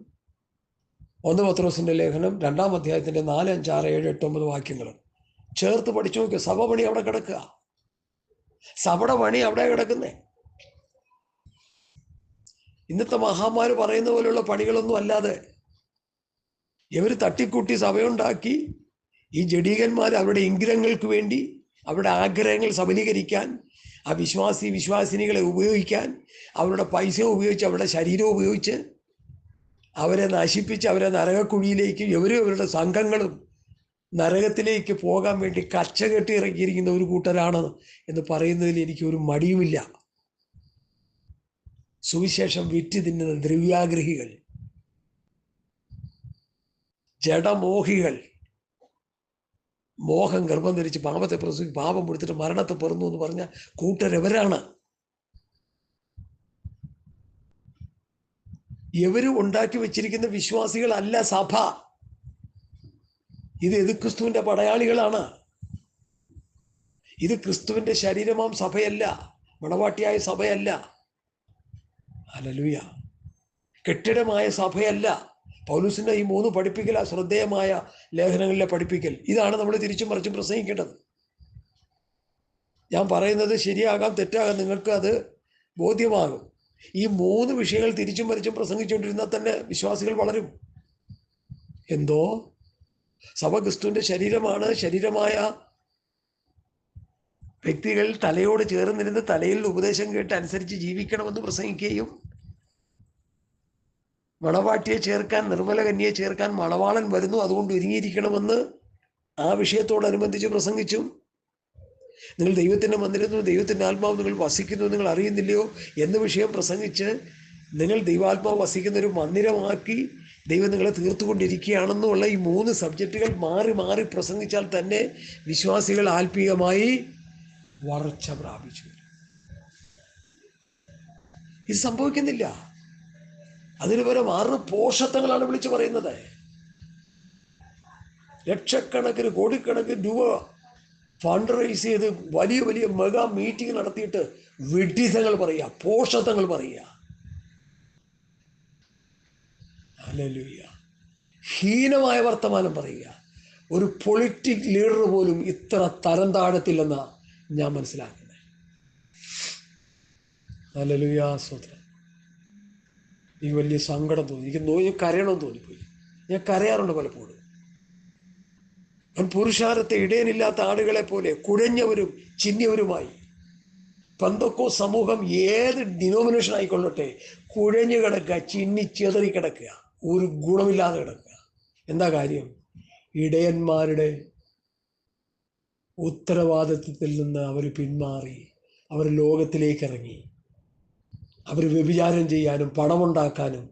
1 പത്രോസിൻ്റെ ലേഖനം 2-ാം അധ്യായത്തിൻ്റെ 4, 5, 6, 7, 8, 9 വാക്യങ്ങളും ചേർത്ത് പഠിച്ചു നോക്കുക. സഭ പണി അവിടെ കിടക്കുക. സഭയുടെ പണി അവിടെ കിടക്കുന്നേ. ഇന്നത്തെ മഹാന്മാർ പറയുന്ന പോലെയുള്ള പണികളൊന്നും അല്ലാതെ ഇവർ തട്ടിക്കൂട്ടി സഭയുണ്ടാക്കി. ഈ ജഡീകന്മാർ അവരുടെ ഇംഗിതങ്ങൾക്ക് വേണ്ടി, അവരുടെ ആഗ്രഹങ്ങൾ സബലീകരിക്കാൻ, ആ വിശ്വാസിനികളെ ഉപയോഗിക്കാൻ, അവരുടെ പൈസ ഉപയോഗിച്ച്, അവരുടെ ശരീരം ഉപയോഗിച്ച് അവരെ നശിപ്പിച്ച് അവരെ നരകക്കുഴിയിലേക്ക്, ഇവരും അവരുടെ സംഘങ്ങളും നരകത്തിലേക്ക് പോകാൻ വേണ്ടി കച്ചകെട്ടി ഇറക്കിയിരിക്കുന്ന ഒരു കൂട്ടരാണ് എന്ന് പറയുന്നതിൽ എനിക്കൊരു മടിയുമില്ല. സുവിശേഷം വിറ്റ് തിന്നുന്ന ദ്രവ്യാഗ്രഹികൾ. ജഡമോഹികൾ, മോഹം ഗർഭം ധരിച്ച് പാപത്തെ പ്രസവിച്ച് പാപം കൊടുത്തിട്ട് മരണത്തെ പിറന്നു എന്ന് പറഞ്ഞ കൂട്ടരെവരാണ്? ഇവര് ഉണ്ടാക്കി വെച്ചിരിക്കുന്ന വിശ്വാസികളല്ല സഭ. ഇത് ക്രിസ്തുവിന്റെ പടയാളികളാണ്. ഇത് ക്രിസ്തുവിന്റെ ശരീരമാം സഭയല്ല, മണവാട്ടിയായ സഭയല്ല. ഹല്ലേലൂയ. കെട്ടിടമായ സഭയല്ല. പൗലോസിന്റെ ഈ 3 പഠിപ്പിക്കൽ, ശ്രദ്ധേയമായ ലേഖനങ്ങളിലെ പഠിപ്പിക്കൽ, ഇതാണ് നമ്മൾ തിരിച്ചും മറിച്ചും പ്രസംഗിക്കേണ്ടത്. ഞാൻ പറയുന്നത് ശരിയാകാം, തെറ്റാകാം, നിങ്ങൾക്ക് അത് ബോധ്യമാകും. ഈ 3 വിഷയങ്ങൾ തിരിച്ചും മറിച്ചും പ്രസംഗിച്ചുകൊണ്ടിരുന്നാൽ തന്നെ വിശ്വാസികൾ വളരും. എന്തോ സഭ ക്രിസ്തുവിന്റെ ശരീരമാണ്. ശരീരമായ വ്യക്തികൾ തലയോട് ചേർന്നിരുന്ന് തലയിൽ ഉപദേശം കേട്ട് അനുസരിച്ച് ജീവിക്കണമെന്ന് പ്രസംഗിക്കുകയും മണവാട്ടിയെ ചേർക്കാൻ, നിർമ്മല കന്യയെ ചേർക്കാൻ മണവാളൻ വരുന്നു, അതുകൊണ്ട് ഒരുങ്ങിയിരിക്കണമെന്ന് ആ വിഷയത്തോടനുബന്ധിച്ച് പ്രസംഗിച്ചും, നിങ്ങൾ ദൈവത്തിൻ്റെ മന്ദിരത്തിൽ ദൈവത്തിൻ്റെ ആത്മാവ് നിങ്ങൾ വസിക്കുന്നു നിങ്ങൾ അറിയുന്നില്ലയോ എന്ന വിഷയം പ്രസംഗിച്ച് നിങ്ങൾ ദൈവാത്മാവ് വസിക്കുന്ന ഒരു മന്ദിരമാക്കി ദൈവം നിങ്ങളെ തീർത്തുകൊണ്ടിരിക്കുകയാണെന്നുള്ള ഈ 3 സബ്ജക്റ്റുകൾ മാറി മാറി പ്രസംഗിച്ചാൽ തന്നെ വിശ്വാസികൾ ആത്മീയമായി വളർച്ച പ്രാപിച്ചു. ഇത് സംഭവിക്കുന്നില്ല. അതിന് പകരം 6 പോഷത്വങ്ങളാണ് വിളിച്ചു പറയുന്നത്. ലക്ഷക്കണക്കിന് കോടിക്കണക്കിന് രൂപ ഫണ്ട് റൈസ് ചെയ്ത് വലിയ വലിയ മെഗാ മീറ്റിംഗ് നടത്തിയിട്ട് വിഡ്ഢിത്തങ്ങൾ പറയുക, പോഷത്വങ്ങൾ പറയുക. ഹല്ലേലൂയ. ഹീനമായ വർത്തമാനം പറയുക. ഒരു പൊളിറ്റിക് ലീഡർ പോലും ഇത്ര തരം താഴത്തില്ലെന്നാ ഞാൻ മനസ്സിലാക്കുന്നത്. ഹല്ലേലൂയ, സ്തോത്രം. എനിക്ക് വലിയ സങ്കടം തോന്നി, എനിക്ക് കരയണമെന്ന് തോന്നിപ്പോയി. ഞാൻ കരയാറുണ്ട് പലപ്പോഴും. പുരുഷാരത്തെ ഇടയനില്ലാത്ത ആടുകളെ പോലെ കുഴഞ്ഞവരും ചിന്നിയവരുമായി പെന്തക്കോ സമൂഹം ഏത് ഡിനോമിനേഷൻ ആയിക്കൊള്ളട്ടെ കുഴഞ്ഞു കിടക്കുക, ചിന്നി ചെതറി കിടക്കുക, ഒരു ഗുണമില്ലാതെ കിടക്കുക. എന്താ കാര്യം? ഇടയന്മാരുടെ ഉത്തരവാദിത്വത്തിൽ നിന്ന് അവർ പിന്മാറി, അവർ ലോകത്തിലേക്ക് ഇറങ്ങി. അവർ വ്യഭിചാരം ചെയ്യാനും പണമുണ്ടാക്കാനും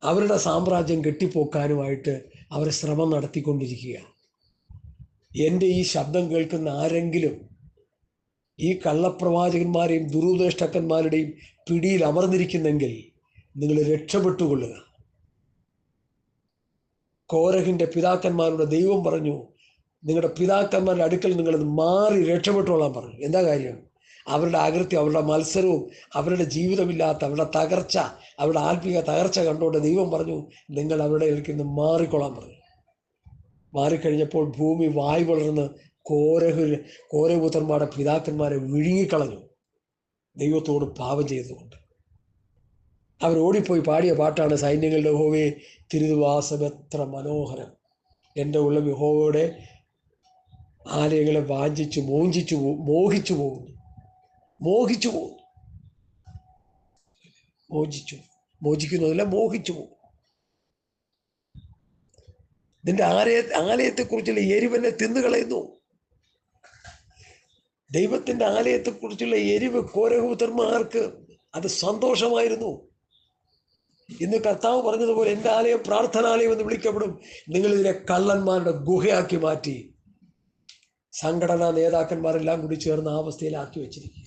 അവരുടെ സാമ്രാജ്യം കെട്ടിപ്പോക്കാനുമായിട്ട് അവർ ശ്രമം നടത്തിക്കൊണ്ടിരിക്കുക. എൻ്റെ ഈ ശബ്ദം കേൾക്കുന്ന ആരെങ്കിലും ഈ കള്ളപ്രവാചകന്മാരെയും ദുരുപദേഷ്ടക്കന്മാരുടെയും പിടിയിൽ അമർന്നിരിക്കുന്നെങ്കിൽ നിങ്ങൾ രക്ഷപ്പെട്ടുകൊള്ളുക. കോരഹിൻ്റെ പിതാക്കന്മാരുടെ ദൈവം പറഞ്ഞു, നിങ്ങളുടെ പിതാക്കന്മാരുടെ അടുക്കൽ നിങ്ങളത് മാറി രക്ഷപ്പെട്ടുകൊള്ളാൻ പറഞ്ഞു. എന്താ കാര്യം? അവരുടെ അകൃത്യം, അവരുടെ മത്സരവും, അവരുടെ ജീവിതമില്ലാത്ത അവരുടെ തകർച്ച, അവരുടെ ആത്മീയ തകർച്ച കണ്ടുകൊണ്ട് ദൈവം പറഞ്ഞു, നിങ്ങൾ അവരുടെ ഇടയ്ക്ക് നിന്ന് മാറിക്കൊള്ളാൻ പറഞ്ഞു. മാറിക്കഴിഞ്ഞപ്പോൾ ഭൂമി വായ് വളർന്ന് കോരപുത്രന്മാരുടെ പിതാക്കന്മാരെ വിഴുങ്ങിക്കളഞ്ഞു, ദൈവത്തോട് പാപം ചെയ്തുകൊണ്ട്. അവരോടിപ്പോയി പാടിയ പാട്ടാണ് സൈന്യങ്ങളുടെ യഹോവേ തിരുനിവാസം എത്ര മനോഹരം. എൻ്റെ ഉള്ളം യഹോവയുടെ ആലയങ്ങളെ വാഞ്ചിച്ചു മോഹിച്ചു പോകുന്നു. മോചിക്കുന്നതല്ല, മോഹിച്ചു പോകും. നിന്റെ ആലയത്തെക്കുറിച്ചുള്ള എരിവെന്നെ തിന്നുകളയുന്നു. ദൈവത്തിന്റെ ആലയത്തെക്കുറിച്ചുള്ള എരിവ് കോരഹപുത്രന്മാർക്ക് അത് സന്തോഷമായിരുന്നു. ഇന്ന് കർത്താവ് പറഞ്ഞതുപോലെ എൻ്റെ ആലയം പ്രാർത്ഥനാലയം എന്ന് വിളിക്കപ്പെടും. നിങ്ങൾ ഇതിനെ കള്ളന്മാരുടെ ഗുഹയാക്കി മാറ്റി സംഘടനാ നേതാക്കന്മാരെല്ലാം കൂടി ചേർന്ന് ആ അവസ്ഥയിലാക്കി വെച്ചിരിക്കുക.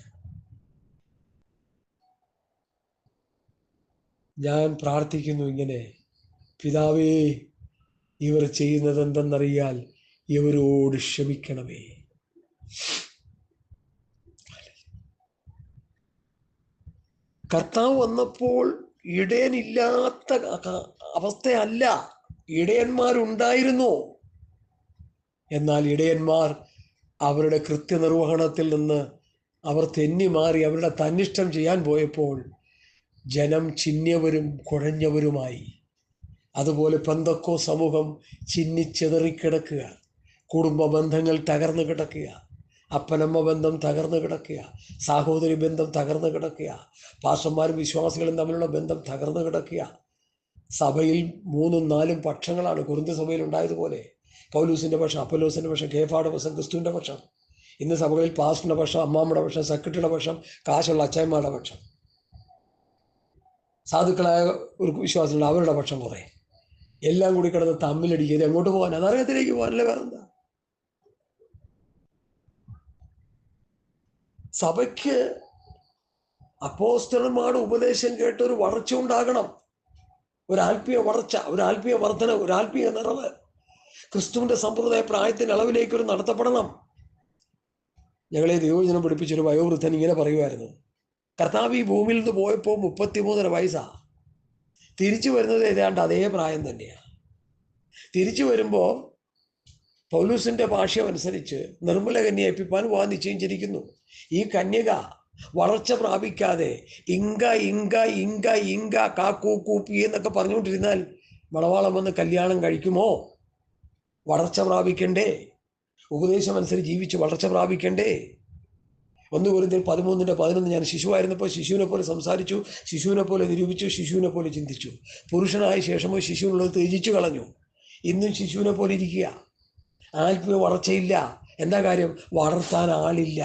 ഞാൻ പ്രാർത്ഥിക്കുന്നു ഇങ്ങനെ, പിതാവേ, ഇവർ ചെയ്യുന്നത് എന്തെന്നറിയാൽ ഇവരോട് ക്ഷമിക്കണമേ. കർത്താവ് വന്നപ്പോൾ ഇടയനില്ലാത്ത അവസ്ഥയല്ല, ഇടയന്മാരുണ്ടായിരുന്നു. എന്നാൽ ഇടയന്മാർ അവരുടെ കൃത്യനിർവഹണത്തിൽ നിന്ന് അവർ തെന്നി മാറി അവരുടെ തന്നിഷ്ടം ചെയ്യാൻ പോയപ്പോൾ ജനം ചിന്നിയവരും കുഴഞ്ഞവരുമായി. അതുപോലെ പെന്തക്കോ സമൂഹം ചിന്നിച്ചെതറിക്കിടക്കുക, കുടുംബ ബന്ധങ്ങൾ തകർന്നു കിടക്കുക, അപ്പനമ്മ ബന്ധം തകർന്നു കിടക്കുക, സഹോദരി ബന്ധം തകർന്നു കിടക്കുക, പാസ്റ്റർമാരും വിശ്വാസികളും തമ്മിലുള്ള ബന്ധം തകർന്നു കിടക്കുക. സഭയിൽ 3ഉം 4ഉം പക്ഷങ്ങളാണ്. കൊരിന്ത്യ സഭയിൽ ഉണ്ടായതുപോലെ പൗലൂസിന്റെ പക്ഷം, അപ്പൊല്ലോസിന്റെ പക്ഷം, കേഫായുടെ പക്ഷം, ക്രിസ്തുവിന്റെ പക്ഷം. ഇന്ന് സഭകളിൽ പാസ്റ്ററിന്റെ പക്ഷം, അമ്മാമ്മയുടെ പക്ഷം, സെക്രട്ടറിയുടെ പക്ഷം, കാശുള്ള അച്ചായന്മാരുടെ പക്ഷം, സാധുക്കളായ ഒരു വിശ്വാസികളുടെ അവരുടെ പക്ഷം കുറേ. എല്ലാം കൂടി കിടന്ന് തമ്മിലടിക്കുക. എങ്ങോട്ട് പോകാൻ? നരകത്തിലേക്ക് പോകാനല്ലേ, വേറെന്താ? സഭയ്ക്ക് അപ്പോസ്തലന്മാരുടെ ഉപദേശം കേട്ട് ഒരു വളർച്ച ഉണ്ടാകണം, ഒരു ആത്മീയ വളർച്ച, ഒരു ആത്മീയ വർധന, ഒരു ആത്മീയ നിറവ്. ക്രിസ്തുവിന്റെ സമ്പ്രദായ പ്രായത്തിന്റെ അളവിലേക്ക് ഒരു നടത്തപ്പെടണം. ഞങ്ങളെ ദൈവവചനം പഠിപ്പിച്ചൊരു വയോവൃദ്ധൻ ഇങ്ങനെ പറയുമായിരുന്നു, കർത്താവ് ഈ ഭൂമിയിൽ നിന്ന് പോയപ്പോൾ 33.5 വയസ്സാ. തിരിച്ചു വരുന്നത് ഏതാണ്ട് അതേ പ്രായം തന്നെയാണ്. തിരിച്ചു വരുമ്പോൾ പൗലൂസിന്റെ ഭാഷ്യം അനുസരിച്ച് നിർമ്മല കന്യയെ ഏൽപ്പിപ്പാൻ വിവാഹം നിശ്ചയിച്ചിരിക്കുന്നു. ഈ കന്യക വളർച്ച പ്രാപിക്കാതെ ഇങ്ക ഇങ്ക ഇങ്ക ഇങ്ക കാക്കൂ കൂപ്പി എന്നൊക്കെ പറഞ്ഞുകൊണ്ടിരുന്നാൽ മണവാളം വന്ന് കല്യാണം കഴിക്കുമോ? വളർച്ച പ്രാപിക്കണ്ടേ? ഉപദേശം അനുസരിച്ച് ജീവിച്ച് വളർച്ച പ്രാപിക്കണ്ടേ? 1 കൊരിന്ത്യർ 13:11 ഞാൻ ശിശുവായിരുന്നപ്പോൾ ശിശുവിനെ പോലെ സംസാരിച്ചു, ശിശുവിനെ പോലെ നിരൂപിച്ചു, ശിശുവിനെ പോലെ ചിന്തിച്ചു. പുരുഷനായ ശേഷമോ ശിശുവിനുള്ളത് ത്യജിച്ചു കളഞ്ഞു. ഇന്നും ശിശുവിനെ പോലെ ഇരിക്കുക. ആത്മീയ വളർച്ചയില്ല. എന്താ കാര്യം? വളർത്താൻ ആളില്ല.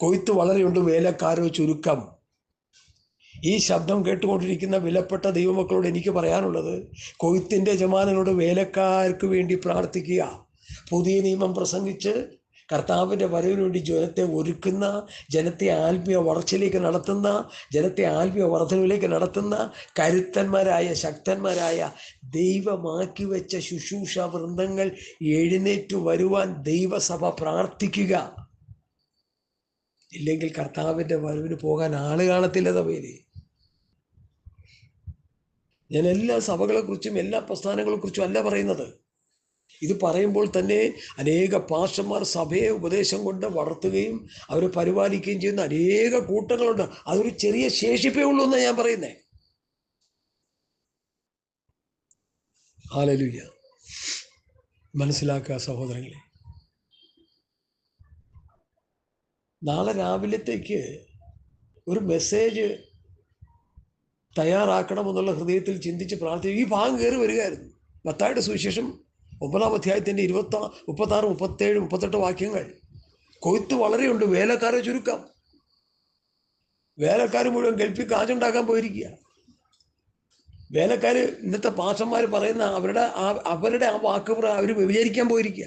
കൊയ്ത്ത് വളരെയുണ്ട്, വേലക്കാരോ ചുരുക്കം. ഈ ശബ്ദം കേട്ടുകൊണ്ടിരിക്കുന്ന വിലപ്പെട്ട ദൈവമക്കളോട് എനിക്ക് പറയാനുള്ളത്, കൊയ്ത്തിന്റെ യജമാനനോട് വേലക്കാർക്ക് വേണ്ടി പ്രാർത്ഥിക്കുക. പുതിയ നിയമം പ്രസംഗിച്ച് കർത്താവിൻ്റെ വരവിന് വേണ്ടി ജനത്തെ ഒരുക്കുന്ന, ജനത്തെ ആത്മീയ വളർച്ചയിലേക്ക് നടത്തുന്ന, ജനത്തെ ആത്മീയ വർധനയിലേക്ക് നടത്തുന്ന കരുത്തന്മാരായ, ശക്തന്മാരായ, ദൈവമാക്കി വെച്ച ശുശ്രൂഷ വൃന്ദങ്ങൾ എഴുന്നേറ്റു വരുവാൻ ദൈവസഭ പ്രാർത്ഥിക്കുക. ഇല്ലെങ്കിൽ കർത്താവിൻ്റെ വരവിന് പോകാൻ ആള് കാണത്തില്ല സഭയില്. ഞാൻ എല്ലാ സഭകളെക്കുറിച്ചും എല്ലാ പ്രസ്ഥാനങ്ങളെക്കുറിച്ചും അല്ല പറയുന്നത്. ഇത് പറയുമ്പോൾ തന്നെ അനേക പാസ്റ്റർമാർ സഭയെ ഉപദേശം കൊണ്ട് വളർത്തുകയും അവരെ പരിപാലിക്കുകയും ചെയ്യുന്ന അനേക കൂട്ടങ്ങളുണ്ട്. അതൊരു ചെറിയ ശേഷിപ്പേ ഉള്ളൂ എന്നാണ് ഞാൻ പറയുന്നത്. ഹല്ലേലൂയ. മനസ്സിലാക്കുക സഹോദരങ്ങളെ. നാളെ രാവിലത്തേക്ക് ഒരു മെസ്സേജ് തയ്യാറാക്കണമെന്നുള്ള ഹൃദയത്തിൽ ചിന്തിച്ച് പ്രാർത്ഥിക്കും. ഈ ഭാഗം കയറി വരികയായിരുന്നു. മത്തായിയുടെ സുവിശേഷം 9-ാം അധ്യായത്തിൻ്റെ 36, 37, 38 വാക്യങ്ങൾ. കൊയ്ത്ത് വളരെയുണ്ട്, വേലക്കാരെ ചുരുക്കം. വേലക്കാർ മുഴുവൻ ഗൾഫിൽ കാശുണ്ടാക്കാൻ പോയിരിക്കുക. വേലക്കാർ ഇന്നത്തെ പാസ്റ്റർമാർ പറയുന്ന അവരുടെ ആ വാക്ക് അവർ വ്യഭിചരിക്കാൻ പോയിരിക്കുക.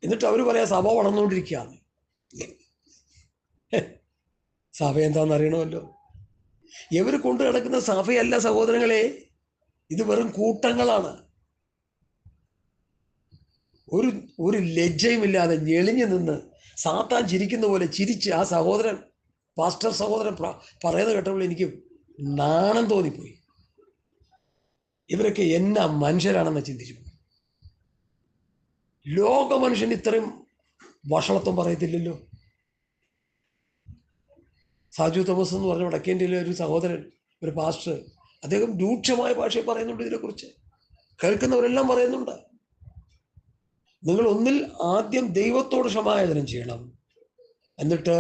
എന്നിട്ട് അവർ പറയാം സഭ വളർന്നുകൊണ്ടിരിക്കുകയാണ്. സഭ എന്താണെന്ന് അറിയണമല്ലോ. ഇവർ കൊണ്ടു നടക്കുന്ന സഭയല്ല സഹോദരങ്ങളെ, ഇത് വെറും കൂട്ടങ്ങളാണ്. ഒരു ലജ്ജയുമില്ലാതെ ഞെളിഞ്ഞു നിന്ന് സാത്താൻ ചിരിക്കുന്ന പോലെ ചിരിച്ച് ആ സഹോദരൻ, പാസ്റ്റർ സഹോദരൻ പറയുന്നത് കേട്ടപ്പോൾ എനിക്ക് നാണം തോന്നിപ്പോയി. ഇവരൊക്കെ എന്നാ മനുഷ്യരാണെന്ന് ചിന്തിച്ചു. ലോക മനുഷ്യൻ ഇത്രയും വഷളത്വം പറയത്തില്ലല്ലോ. സാജു തോമസ് എന്ന് പറഞ്ഞ വടക്കേന്ത്യയിലെ ഒരു സഹോദരൻ, ഒരു പാസ്റ്റർ, അദ്ദേഹം രൂക്ഷമായ ഭാഷയിൽ പറയുന്നുണ്ട് ഇതിനെക്കുറിച്ച്. കേൾക്കുന്നവരെല്ലാം പറയുന്നുണ്ട്. നിങ്ങൾ ഒന്നിൽ ആദ്യം ദൈവത്തോട് ക്ഷമായാചനം ചെയ്യണം, എന്നിട്ട്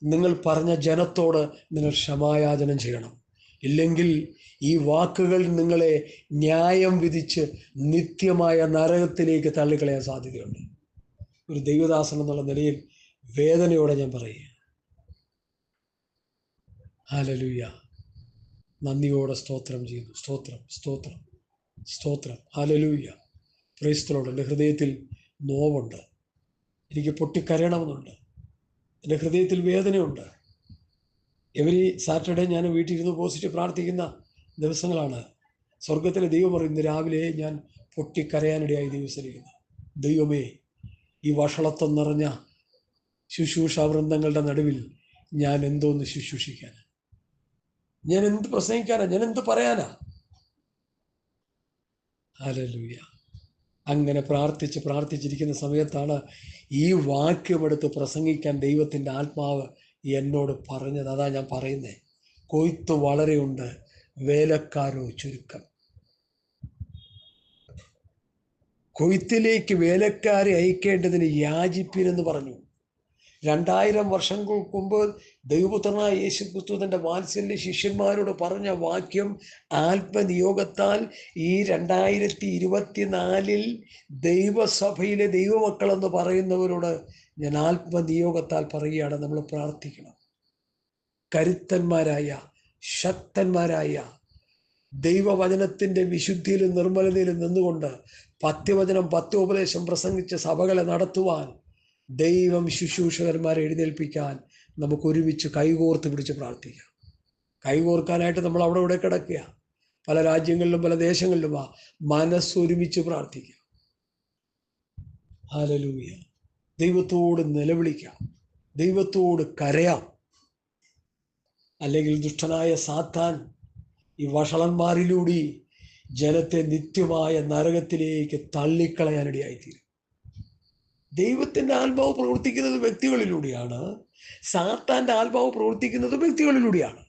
നിങ്ങൾ പറഞ്ഞ ജനത്തോട് നിങ്ങൾ ക്ഷമായാചനം ചെയ്യണം. ഇല്ലെങ്കിൽ ഈ വാക്കുകൾ നിങ്ങളെ ന്യായം വിധിച്ച് നിത്യമായ നരകത്തിലേക്ക് തള്ളിക്കളയാൻ സാധ്യതയുണ്ട്. ഒരു ദൈവദാസൻ എന്നുള്ള നിലയിൽ വേദനയോടെ ഞാൻ പറയുക, ഹല്ലേലൂയ, നന്ദിയോടെ സ്തോത്രം ചെയ്യുന്നു. സ്തോത്രം, സ്തോത്രം, സ്തോത്രം. Hallelujah, praise the Lord. എൻ്റെ ഹൃദയത്തിൽ നോവുണ്ട്, എനിക്ക് പൊട്ടിക്കരയണമെന്നുണ്ട്, എൻ്റെ ഹൃദയത്തിൽ വേദനയുണ്ട്. എവരി സാറ്റർഡേ ഞാൻ വീട്ടിലിരുന്ന് പോസിറ്റ് പ്രാർത്ഥിക്കുന്ന ദിവസങ്ങളാണ്. സ്വർഗത്തിലെ ദൈവം പറയുന്നത്, രാവിലെ ഞാൻ പൊട്ടിക്കരയാനിടയായി ദിവസരിക്കുന്നു. ദൈവമേ, ഈ വഷളത്വം നിറഞ്ഞ ശുശ്രൂഷ വൃന്ദങ്ങളുടെ നടുവിൽ ഞാൻ എന്തോന്ന് ശുശ്രൂഷിക്കാനാ? ഞാൻ എന്ത് പ്രസംഗിക്കാനാ? ഞാൻ എന്ത് പറയാനാ? ഹല്ലേലൂയ. അങ്ങനെ പ്രാർത്ഥിച്ചിരിക്കുന്ന സമയത്താണ് ഈ വാക്യമെടുത്ത് പ്രസംഗിക്കാൻ ദൈവത്തിൻ്റെ ആത്മാവ് എന്നോട് പറഞ്ഞത്. അതാ ഞാൻ പറയുന്നേ, കൊയ്ത്ത് വളരെയുണ്ട്, വേലക്കാരോ ചുരുക്കം. കൊയ്ത്തിലേക്ക് വേലക്കാരെ അയക്കേണ്ടതിന് യാചിപ്പിനെന്ന് പറഞ്ഞു. 2000 വർഷങ്ങൾക്ക് മുമ്പ് ദൈവപുത്രനായ യേശുക്രിസ്തു തൻ്റെ വാത്സല്യ ശിഷ്യന്മാരോട് പറഞ്ഞ വാക്യം ആത്മനിയോഗത്താൽ ഈ 2024 ദൈവസഭയിലെ ദൈവമക്കളെന്ന് പറയുന്നവരോട് ഞാൻ ആത്മനിയോഗത്താൽ പറയുകയാണ്, നമ്മൾ പ്രാർത്ഥിക്കണം. കരുത്തന്മാരായ, ശക്തന്മാരായ, ദൈവവചനത്തിന്റെ വിശുദ്ധിയിലും നിർമ്മലതയിലും നിന്നുകൊണ്ട് പത്യവചനം പത്യോപദേശം പ്രസംഗിച്ച് സഭകളെ നടത്തുവാൻ ദൈവം ശുശ്രൂഷകന്മാരെ എഴുന്നേൽപ്പിക്കാൻ നമുക്ക് ഒരുമിച്ച് കൈകോർത്ത് പിടിച്ച് പ്രാർത്ഥിക്കാം. കൈകോർക്കാനായിട്ട് നമ്മൾ അവിടെ ഇവിടെ കിടക്കുക. പല രാജ്യങ്ങളിലും പല ദേശങ്ങളിലും മനസ്സൊരുമിച്ച് പ്രാർത്ഥിക്കാം. ഹല്ലേലൂയ. ദൈവത്തോട് നിലവിളിക്കാം, ദൈവത്തോട് കരയാം. അല്ലെങ്കിൽ ദുഷ്ടനായ സാത്താൻ ഈ വഷളന്മാരിലൂടെ ജനത്തെ നിത്യമായ നരകത്തിലേക്ക് തള്ളിക്കളയാനിടയായിത്തീരും. ദൈവത്തിന്റെ ആത്മാവ് പ്രവർത്തിക്കുന്നത് വ്യക്തികളിലൂടെയാണ്, സാത്താന്റെ ആത്മാവ് പ്രവർത്തിക്കുന്നത് വ്യക്തികളിലൂടെയാണ്.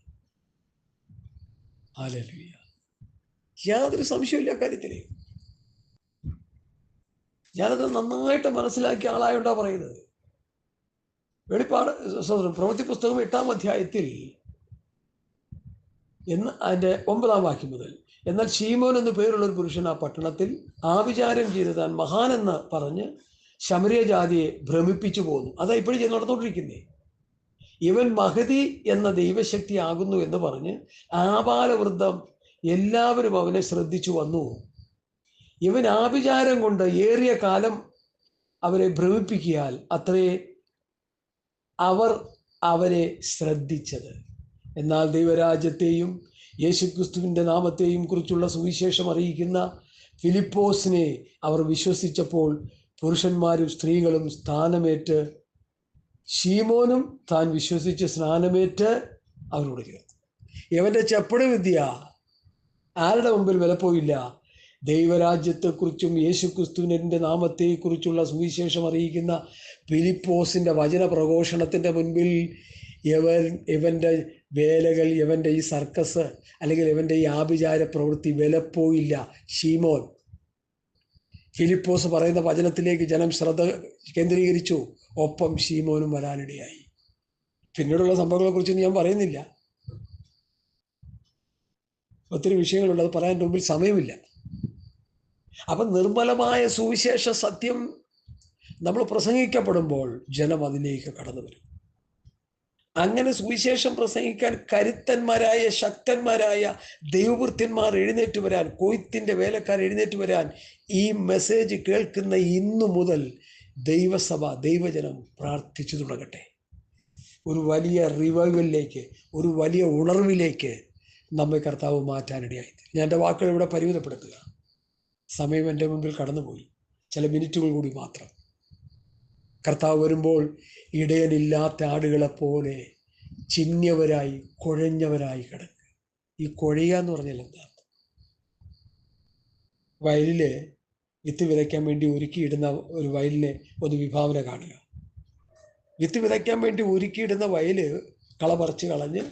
ഹല്ലേലൂയ. യാതൊരു സംശയമില്ല കാര്യത്തില്. ഞാനത് നന്നായിട്ട് മനസ്സിലാക്കിയ ആളായോണ്ടാ പറയുന്നത്. വെളിപ്പാട് പ്രവൃത്തി പുസ്തകം 8-ാം അധ്യായത്തിൽ അതിന്റെ 9-ാം വാക്യം മുതൽ, എന്നാൽ ശീമോൻ എന്ന് പേരുള്ള ഒരു പുരുഷൻ ആ പട്ടണത്തിൽ ആവിചാരം ചെയ്ത് താൻ മഹാനെന്ന് പറഞ്ഞ് ശമരിയ ജാതിയെ ഭ്രമിപ്പിച്ചു പോന്നു. അതാ ഇപ്പോഴും നടന്നുകൊണ്ടിരിക്കുന്നേ. ഇവൻ മഹതി എന്ന ദൈവശക്തി ആകുന്നു എന്ന് പറഞ്ഞ് ആബാലവൃദ്ധം എല്ലാവരും അവനെ ശ്രദ്ധിച്ചു വന്നു. ഇവൻ ആഭിചാരം കൊണ്ട് ഏറിയ കാലം അവരെ ഭ്രമിപ്പിക്കിയാൽ അത്രേ അവർ അവരെ ശ്രദ്ധിച്ചത്. എന്നാൽ ദൈവരാജ്യത്തെയും യേശുക്രിസ്തുവിൻ്റെ നാമത്തെയും കുറിച്ചുള്ള സുവിശേഷം അറിയിക്കുന്ന ഫിലിപ്പോസിനെ അവർ വിശ്വസിച്ചപ്പോൾ പുരുഷന്മാരും സ്ത്രീകളും സ്ഥാനമേറ്റ്, ശീമോനും താൻ വിശ്വസിച്ച് സ്നാനമേറ്റ് അവരോട് ചേർന്നു. ഇവന്റെ ചെപ്പട വിദ്യ ആരുടെ മുമ്പിൽ വിലപ്പോയില്ല. ദൈവരാജ്യത്തെക്കുറിച്ചും യേശുക്രിസ്തുവിൻ്റെ നാമത്തെക്കുറിച്ചുള്ള സുവിശേഷം അറിയിക്കുന്ന ഫിലിപ്പോസിന്റെ വചന പ്രഘോഷണത്തിന്റെ മുൻപിൽ ഇവന്റെ വേലകൾ, ഇവന്റെ ഈ സർക്കസ് അല്ലെങ്കിൽ ഇവന്റെ ഈ ആഭിചാര പ്രവൃത്തി വിലപ്പോയില്ല. ശീമോൻ ഫിലിപ്പോസ് പറയുന്ന വചനത്തിലേക്ക് ജനം ശ്രദ്ധ കേന്ദ്രീകരിച്ചു. ഒപ്പം ശീമോനും വരാനിടയായി. പിന്നീടുള്ള സംഭവങ്ങളെ കുറിച്ചൊന്നും ഞാൻ പറയുന്നില്ല. ഒത്തിരി വിഷയങ്ങളുണ്ട്, അത് പറയാൻ മുമ്പിൽ സമയമില്ല. അപ്പൊ നിർമ്മലമായ സുവിശേഷ സത്യം നമ്മൾ പ്രസംഗിക്കപ്പെടുമ്പോൾ ജനം അതിലേക്ക് കടന്നു വരും. അങ്ങനെ സുവിശേഷം പ്രസംഗിക്കാൻ കരുത്തന്മാരായ ശക്തന്മാരായ ദൈവവൃത്യന്മാർ എഴുന്നേറ്റ് വരാൻ, കൊയ്ത്തിന്റെ വേലക്കാർ എഴുന്നേറ്റ് വരാൻ ഈ മെസ്സേജ് കേൾക്കുന്ന ഇന്നു മുതൽ ദൈവസഭ, ദൈവജനം പ്രാർത്ഥിച്ചു തുടങ്ങട്ടെ. ഒരു വലിയ റിവൈവലിലേക്ക്, ഒരു വലിയ ഉണർവിലേക്ക് നമ്മെ കർത്താവ് മാറ്റാനിടയായി. ഞാൻ എൻ്റെ വാക്കുകൾ ഇവിടെ പരിമിതപ്പെടുത്തുക. സമയം എൻ്റെ മുമ്പിൽ കടന്നുപോയി. ചില മിനിറ്റുകൾ കൂടി മാത്രം. കർത്താവ് വരുമ്പോൾ ഇടയനില്ലാത്ത ആടുകളെപ്പോലെ ചിഹ്നവരായി കുഴഞ്ഞവരായി കിടക്കുക. ഈ കുഴയുക എന്ന് പറഞ്ഞാൽ എന്താ? വയലില് വിത്ത് വിതയ്ക്കാൻ വേണ്ടി ഒരുക്കിയിടുന്ന ഒരു വയലിനെ ഒന്ന് വിഭാവന കാണുക. വിത്ത് വിതയ്ക്കാൻ വേണ്ടി ഒരുക്കിയിടുന്ന വയല് കള പറിച്ച് കളഞ്ഞ്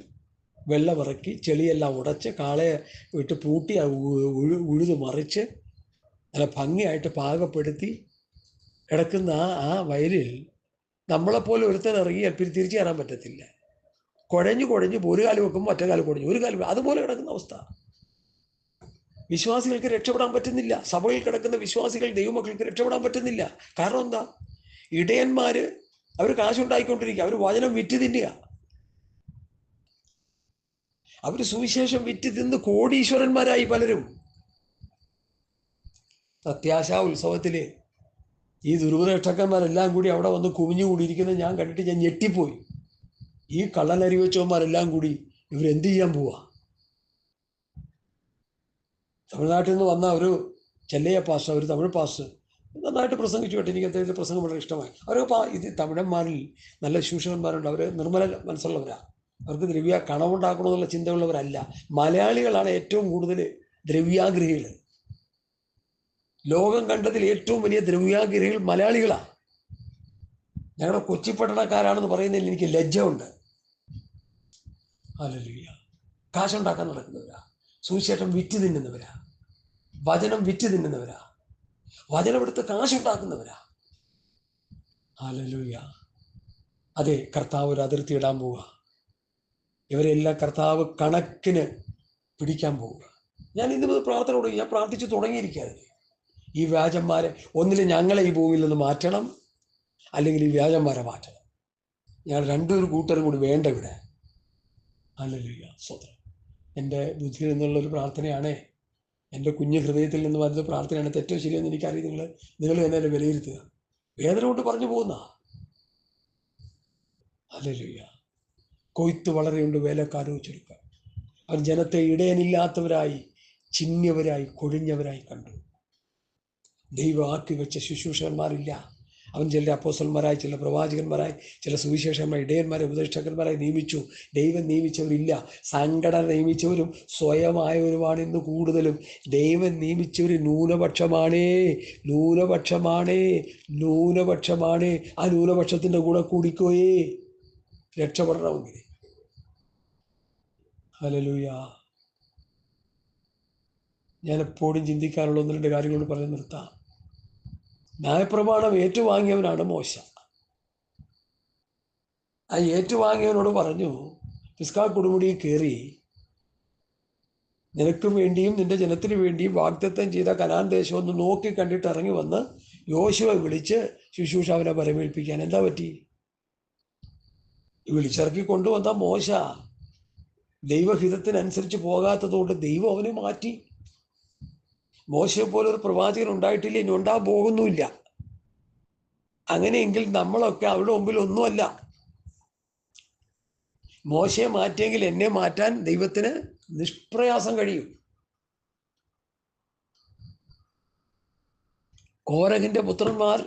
വെള്ളമിറക്കി ചെളിയെല്ലാം ഉടച്ച് കാളയെ വിട്ട് പൂട്ടി ഉഴുതു മറിച്ച് നല്ല ഭംഗിയായിട്ട് പാകപ്പെടുത്തി കിടക്കുന്ന ആ വയലിൽ നമ്മളെപ്പോലെ ഒരുത്തൻ ഇറങ്ങിയാൽ പിന്നെ തിരിച്ചു കയറാൻ പറ്റത്തില്ല. കുഴഞ്ഞു ഒരു കാലം വെക്കുമ്പോൾ മറ്റേ കാലം കുഴഞ്ഞു, ഒരു കാലം അതുപോലെ കിടക്കുന്ന അവസ്ഥ. വിശ്വാസികൾക്ക് രക്ഷപ്പെടാൻ പറ്റുന്നില്ല. സഭയിൽ കിടക്കുന്ന വിശ്വാസികൾ, ദൈവമക്കൾക്ക് രക്ഷപ്പെടാൻ പറ്റുന്നില്ല. കാരണം എന്താ? ഇടയന്മാര് അവർ കാശുണ്ടായിക്കൊണ്ടിരിക്കുക, അവർ വചനം വിറ്റ് തിന്നുക, അവർ സുവിശേഷം വിറ്റ് തിന്ന് കോടീശ്വരന്മാരായി പലരും. പ്രത്യാശാ ഉത്സവത്തില് ഈ ദുർഗരക്ഷകന്മാരെല്ലാം കൂടി അവിടെ വന്ന് കുമിഞ്ഞുകൂടിയിരിക്കുന്നത് ഞാൻ കണ്ടിട്ട് ഞാൻ ഞെട്ടിപ്പോയി. ഈ കള്ളനരി വെച്ചവന്മാരെല്ലാം കൂടി ഇവരെന്ത് ചെയ്യാൻ പോവാ? തമിഴ്നാട്ടിൽ നിന്ന് വന്ന ഒരു ചെല്ലയ്യ പാസ്റ്റർ, ഒരു തമിഴ് പാസ്റ്റർ നന്നായിട്ട് പ്രസംഗിച്ചു കേട്ടോ. എനിക്ക് അദ്ദേഹത്തെ പ്രസംഗം വളരെ ഇഷ്ടമായി. അവരൊക്കെ ഇത് തമിഴന്മാരിൽ നല്ല ശൂഷകന്മാരുണ്ട്. അവർ നിർമ്മല മനസ്സുള്ളവരാ. അവർക്ക് കണവുണ്ടാക്കണമെന്നുള്ള ചിന്തയുള്ളവരല്ല. മലയാളികളാണ് ഏറ്റവും കൂടുതൽ ദ്രവ്യാഗ്രഹികൾ. ലോകം കണ്ടതിൽ ഏറ്റവും വലിയ ദ്രവ്യാഗ്രഹികൾ മലയാളികളാണ്. ഞങ്ങളുടെ കൊച്ചി പട്ടണക്കാരാണെന്ന് പറയുന്നതിൽ എനിക്ക് ലജ്ജയുണ്ട്. ഹല്ലേലൂയ. കാശുണ്ടാക്കാൻ നടക്കുന്നവരാ, സുവിശേഷം വിറ്റ് തിന്നുന്നവരാ, വചനം വിറ്റ് തിന്നുന്നവരാ, വചനം എടുത്ത് കാശുണ്ടാക്കുന്നവരാ. ഹല്ലേലൂയ. അതെ, കർത്താവ് ഒരു അതിർത്തി ഇടാൻ പോവുക. ഇവരെല്ലാം കർത്താവ് കണക്കിന് പിടിക്കാൻ പോവുക. ഞാൻ ഇന്ന് മുതൽ പ്രാർത്ഥനയോട് ഞാൻ പ്രാർത്ഥിച്ചു തുടങ്ങിയിരിക്കുകയാണ്. ഈ വ്യാജന്മാരെ ഒന്നിലും ഞങ്ങളെ ഈ ഭൂമിയിൽ നിന്ന് മാറ്റണം, അല്ലെങ്കിൽ ഈ വ്യാജന്മാരെ മാറ്റണം. ഞങ്ങൾ രണ്ടൊരു കൂട്ടരും കൂടി വേണ്ട ഇവിടെ. ഹല്ലേലൂയ. സ്വതന്ത്രം. എൻ്റെ ബുദ്ധിയിൽ നിന്നുള്ളൊരു പ്രാർത്ഥനയാണേ, എൻ്റെ കുഞ്ഞു ഹൃദയത്തിൽ നിന്ന് വരുന്ന പ്രാർത്ഥനയാണ്. തെറ്റോ ശരിയെന്ന് എനിക്കറിയാം. നിങ്ങൾ തന്നെ വിലയിരുത്തുക. വേദന കൊണ്ട് പറഞ്ഞു പോകുന്ന ഹല്ലേലൂയ. കൊയ്ത്ത് വളരെയുണ്ട്, വേലക്കാരോ ചുരുക്കം. അവർ ജനത്തെ ഇടയനില്ലാത്തവരായി, ചിഹ്നവരായി, കൊഴിഞ്ഞവരായി കണ്ടു. ദൈവം ആക്കി വെച്ച ശുശ്രൂഷകന്മാരില്ല. അവൻ ചില അപ്പോസ്തലന്മാരായി, ചില പ്രവാചകന്മാരായി, ചില സുവിശേഷന്മാർ, ഇടയന്മാരെ, ഉപദേഷ്ടാക്കന്മാരായി നിയമിച്ചു. ദൈവം നിയമിച്ചവരില്ല. സംഘടന നിയമിച്ചവരും സ്വയമായവരുമാണ് ഇന്ന് കൂടുതലും. ദൈവം നിയമിച്ചവർ ന്യൂനപക്ഷമാണേ, ന്യൂനപക്ഷമാണേ, ന്യൂനപക്ഷമാണേ. ആ ന്യൂനപക്ഷത്തിൻ്റെ കൂടെ കൂടിക്കോയേ രക്ഷപ്പെടണമെങ്കിൽ. ഹല്ലേലൂയ. ഞാൻ എപ്പോഴും ചിന്തിക്കാനുള്ള ഒന്ന് രണ്ട് കാര്യങ്ങളോട് പറഞ്ഞ് നിർത്താം. ന്യായപ്രമാണം ഏറ്റുവാങ്ങിയവനാണ് മോശ. ആ ഏറ്റുവാങ്ങിയവനോട് പറഞ്ഞു, പിസ്കാ കൊടുമുടിയിൽ കയറി നിനക്കും വേണ്ടിയും നിന്റെ ജനത്തിന് വേണ്ടിയും വാഗ്ദത്തം ചെയ്ത കനാൻ ദേശം ഒന്ന് നോക്കി കണ്ടിട്ട് ഇറങ്ങി വന്ന് യോശുവയെ വിളിച്ച് ശുശ്രൂഷ അവനെ വരവേൽപ്പിക്കാൻ. എന്താ പറ്റി? വിളിച്ചിറക്കി കൊണ്ടുവന്ന മോശ ദൈവഹിതത്തിനനുസരിച്ച് പോകാത്തതുകൊണ്ട് ദൈവം അവനെ മാറ്റി. മോശയെ പോലെ ഒരു പ്രവാചകൻ ഉണ്ടായിട്ടില്ല, ഇനി ഉണ്ടാകാൻ പോകുന്നുമില്ല. അങ്ങനെയെങ്കിൽ നമ്മളൊക്കെ അവരുടെ മുമ്പിൽ ഒന്നുമല്ല. മോശയെ മാറ്റിയെങ്കിൽ എന്നെ മാറ്റാൻ ദൈവത്തിന് നിഷ്പ്രയാസം കഴിയും. കോരഹിന്റെ പുത്രന്മാർ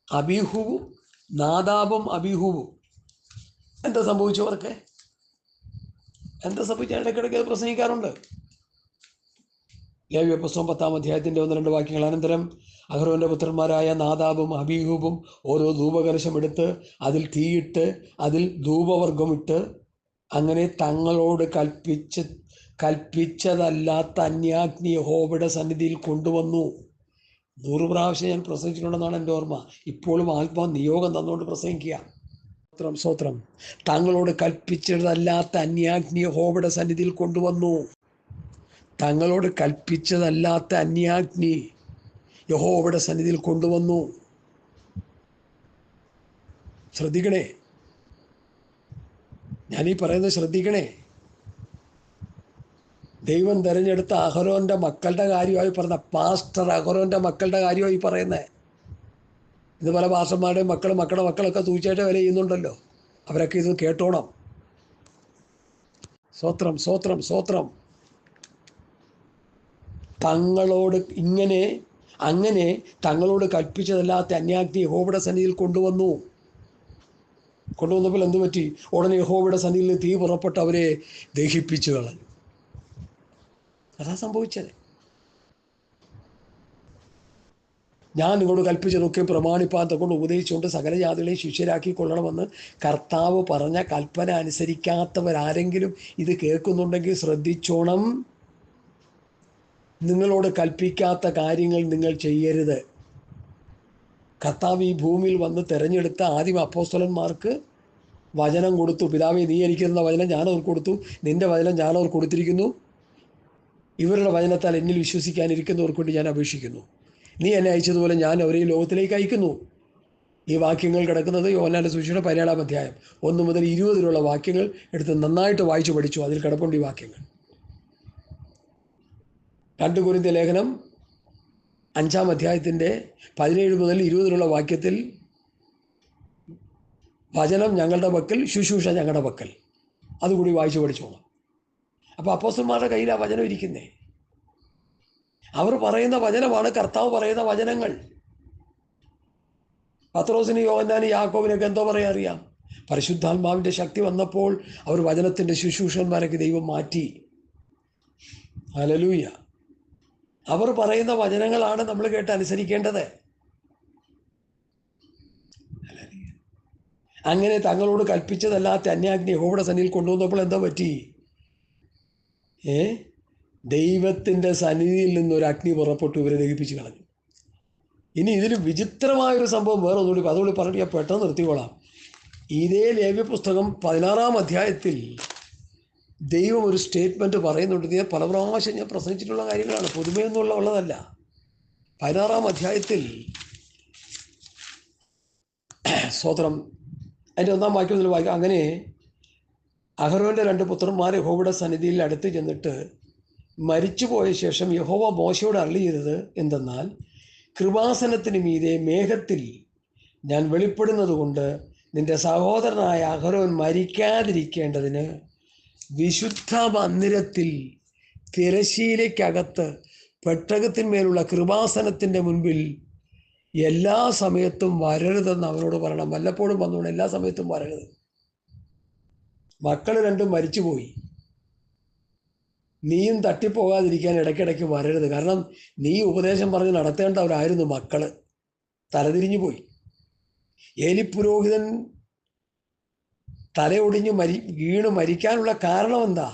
അബീഹൂവും നാദാബും അബീഹൂവും എന്താ സംഭവിച്ചവർക്ക്? എന്താ സംഭവിച്ച? ഇടയ്ക്കിടയ്ക്ക് അത് പ്രസംഗിക്കാറുണ്ട്. ലേവ്യ പുസ്തകം 10-ാം അധ്യായത്തിൻ്റെ 1-2 വാക്യങ്ങൾ. അനന്തരം അഹരോന്റെ പുത്രന്മാരായ നാദാബും അബീഹൂബും ഓരോ ധൂപകലശം എടുത്ത് അതിൽ തീയിട്ട് അതിൽ ധൂപവർഗമിട്ട് അങ്ങനെ തങ്ങളോട് കൽപ്പിച്ചതല്ലാത്ത അന്യാഗ്നി യഹോവയുടെ സന്നിധിയിൽ കൊണ്ടുവന്നു. 100 പ്രാവശ്യം ഞാൻ പ്രസംഗിച്ചിട്ടുണ്ടെന്നാണ് എൻ്റെ ഓർമ്മ. ഇപ്പോഴും ആത്മാ നിയോഗം തന്നുകൊണ്ട് പ്രസംഗിക്കുക. സ്തോത്രം. തങ്ങളോട് കൽപ്പിച്ചതല്ലാത്ത അന്യാഗ്നി യഹോവയുടെ സന്നിധിയിൽ കൊണ്ടുവന്നു. തങ്ങളോട് കൽപ്പിച്ചതല്ലാത്ത അന്യാഗ്നി യഹോവയുടെ സന്നിധിയിൽ കൊണ്ടുവന്നു. ശ്രദ്ധിക്കണേ, ഞാനീ പറയുന്നത് ശ്രദ്ധിക്കണേ. ദൈവം തിരഞ്ഞെടുത്ത അഹരോന്റെ മക്കളുടെ കാര്യമായി പറഞ്ഞ പാസ്റ്റർ അഹരോന്റെ മക്കളുടെ കാര്യമായി പറയുന്നത്. ഇത് പല പാസ്റ്റർമാരുടെയും മക്കളുടെ മക്കളൊക്കെ തൂച്ചായിട്ട് വില ചെയ്യുന്നുണ്ടല്ലോ. അവരൊക്കെ ഇത് കേട്ടോണം. സ്വത്രം സ്വത്രം സ്വത്രം. തങ്ങളോട് അങ്ങനെ തങ്ങളോട് കൽപ്പിച്ചതല്ലാത്ത അന്യാഗ്നി യഹോവയുടെ സന്നിധിയിൽ കൊണ്ടുവന്നപ്പോൾ എന്തു പറ്റി? ഉടനെ യഹോവയുടെ സന്നിധിയിൽ തീ പുറപ്പെട്ട് അവരെ ദഹിപ്പിച്ചു കളഞ്ഞു. അതാ സംഭവിച്ചത്. ഞാൻ നിങ്ങളോട് കൽപ്പിച്ചതൊക്കെ പ്രമാണിപ്പാൻ കൊണ്ട് ഉപദേശിച്ചുകൊണ്ട് സകല ജാതികളെയും ശിഷ്യരാക്കി കൊള്ളണമെന്ന് കർത്താവ് പറഞ്ഞ കൽപ്പന അനുസരിക്കാത്തവരാരെങ്കിലും ഇത് കേൾക്കുന്നുണ്ടെങ്കിൽ ശ്രദ്ധിച്ചോണം. നിങ്ങളോട് കൽപ്പിക്കാത്ത കാര്യങ്ങൾ നിങ്ങൾ ചെയ്യരുത്. കർത്താവ് ഈ ഭൂമിയിൽ വന്ന് തിരഞ്ഞെടുത്ത ആദിമ അപ്പോസ്തലന്മാർക്ക് വചനം കൊടുത്തു. പിതാവേ, നീ എനിക്ക് തന്ന വചനം ഞാൻ അവർക്ക് കൊടുത്തു, നിന്റെ വചനം ഞാൻ അവർക്ക് കൊടുത്തിരിക്കുന്നു. ഇവരുടെ വചനത്താൽ എന്നിൽ വിശ്വസിക്കാനിരിക്കുന്നവർക്ക് വേണ്ടി ഞാൻ അപേക്ഷിക്കുന്നു. നീ എന്നെ അയച്ചതുപോലെ ഞാൻ അവരെ ഈ ലോകത്തിലേക്ക് അയക്കുന്നു. ഈ വാക്യങ്ങൾ കിടക്കുന്നത് യോഹന്നാന്റെ സുവിശേഷം 17-ാം അധ്യായം 1 മുതൽ 20 വാക്യങ്ങൾ എടുത്ത് നന്നായിട്ട് വായിച്ചു പഠിച്ചു. അതിൽ കിടപ്പുണ്ട് ഈ വാക്യങ്ങൾ. 2 കൊരിന്ത്യർ ലേഖനം 5-ാം അധ്യായത്തിൻ്റെ 17 മുതൽ 20 വാക്യത്തിൽ വചനം ഞങ്ങളുടെ പക്കൽ, ശുശ്രൂഷ ഞങ്ങളുടെ പക്കൽ. അതുകൂടി വായിച്ചു പഠിച്ചോളാം. അപ്പോൾ അപ്പോസ്തലന്മാരുടെ കയ്യിലാണ് വചനം ഇരിക്കുന്നേ. അവർ പറയുന്ന വചനമാണ് കർത്താവ് പറയുന്ന വചനങ്ങൾ. പത്രോസിന്, യോഹന്നാന്, യാക്കോബിനൊക്കെ എന്തോ പറയാൻ അറിയാം. പരിശുദ്ധാത്മാവിൻ്റെ ശക്തി വന്നപ്പോൾ അവർ വചനത്തിൻ്റെ ശുശ്രൂഷന്മാരൊക്കെ ദൈവം മാറ്റി. ഹല്ലേലൂയ. അവർ പറയുന്ന വചനങ്ങളാണ് നമ്മൾ കേട്ട് അനുസരിക്കേണ്ടത്. അങ്ങനെ തങ്ങളോട് കൽപ്പിച്ചതല്ലാത്ത അന്യാഗ്നി യഹോവയുടെ സന്നിധിയിൽ കൊണ്ടുവന്നപ്പോൾ എന്താ പറ്റി? ദൈവത്തിൻ്റെ സന്നിധിയിൽ നിന്നൊരു അഗ്നി പുറപ്പെട്ടു ഇവരെ ദഹിപ്പിച്ച് കളഞ്ഞു. ഇനി ഇതിൽ വിചിത്രമായൊരു സംഭവം വേറെ ഒന്നുകൂടി, അതുകൂടി പറഞ്ഞ് ഞാൻ പെട്ടെന്ന് നിർത്തിക്കോളാം. ഇതേ ലേവ്യ പുസ്തകം 16-ാം അധ്യായത്തിൽ ദൈവം ഒരു സ്റ്റേറ്റ്മെൻറ്റ് പറയുന്നുണ്ട്. ഞാൻ പല പ്രാവശ്യം ഞാൻ പ്രസംഗിച്ചിട്ടുള്ള കാര്യങ്ങളാണ്, പുതുമയൊന്നുള്ളതല്ല. 16-ാം അധ്യായത്തിൽ സ്തോത്രം അതിൻ്റെ 1-ാം വാക്യം മുതൽ വായിക്കാം. അങ്ങനെ അഹരോന്റെ 2 പുത്രന്മാർ യഹോവയുടെ സന്നിധിയിൽ അടുത്ത് ചെന്നിട്ട് മരിച്ചുപോയ ശേഷം യഹോവ മോശയോട് അരുളി ചെയ്തത് എന്തെന്നാൽ, കൃപാസനത്തിന് മീതെ മേഘത്തിൽ ഞാൻ വെളിപ്പെടുന്നത് കൊണ്ട് നിന്റെ സഹോദരനായ അഹരോൻ മരിക്കാതിരിക്കേണ്ടതിന് വിശുദ്ധ മന്ദിരത്തിൽ തിരശീലയ്ക്കകത്ത് പെട്ടകത്തിന്മേലുള്ള കൃപാസനത്തിൻ്റെ മുൻപിൽ എല്ലാ സമയത്തും വരരുതെന്ന് അവനോട് പറയണം. വല്ലപ്പോഴും വന്നുകൊണ്ട് എല്ലാ സമയത്തും വരരുത്. മക്കൾ 2 മരിച്ചുപോയി, നീയും തട്ടിപ്പോകാതിരിക്കാൻ ഇടയ്ക്കിടയ്ക്ക് വരരുത്. കാരണം നീ ഉപദേശം പറഞ്ഞ് നടത്തേണ്ടവരായിരുന്നു മക്കള്. തലതിരിഞ്ഞു പോയി. ഏലിപുരോഹിതൻ തലയൊടിഞ്ഞ് വീണ് മരിക്കാനുള്ള കാരണം എന്താ?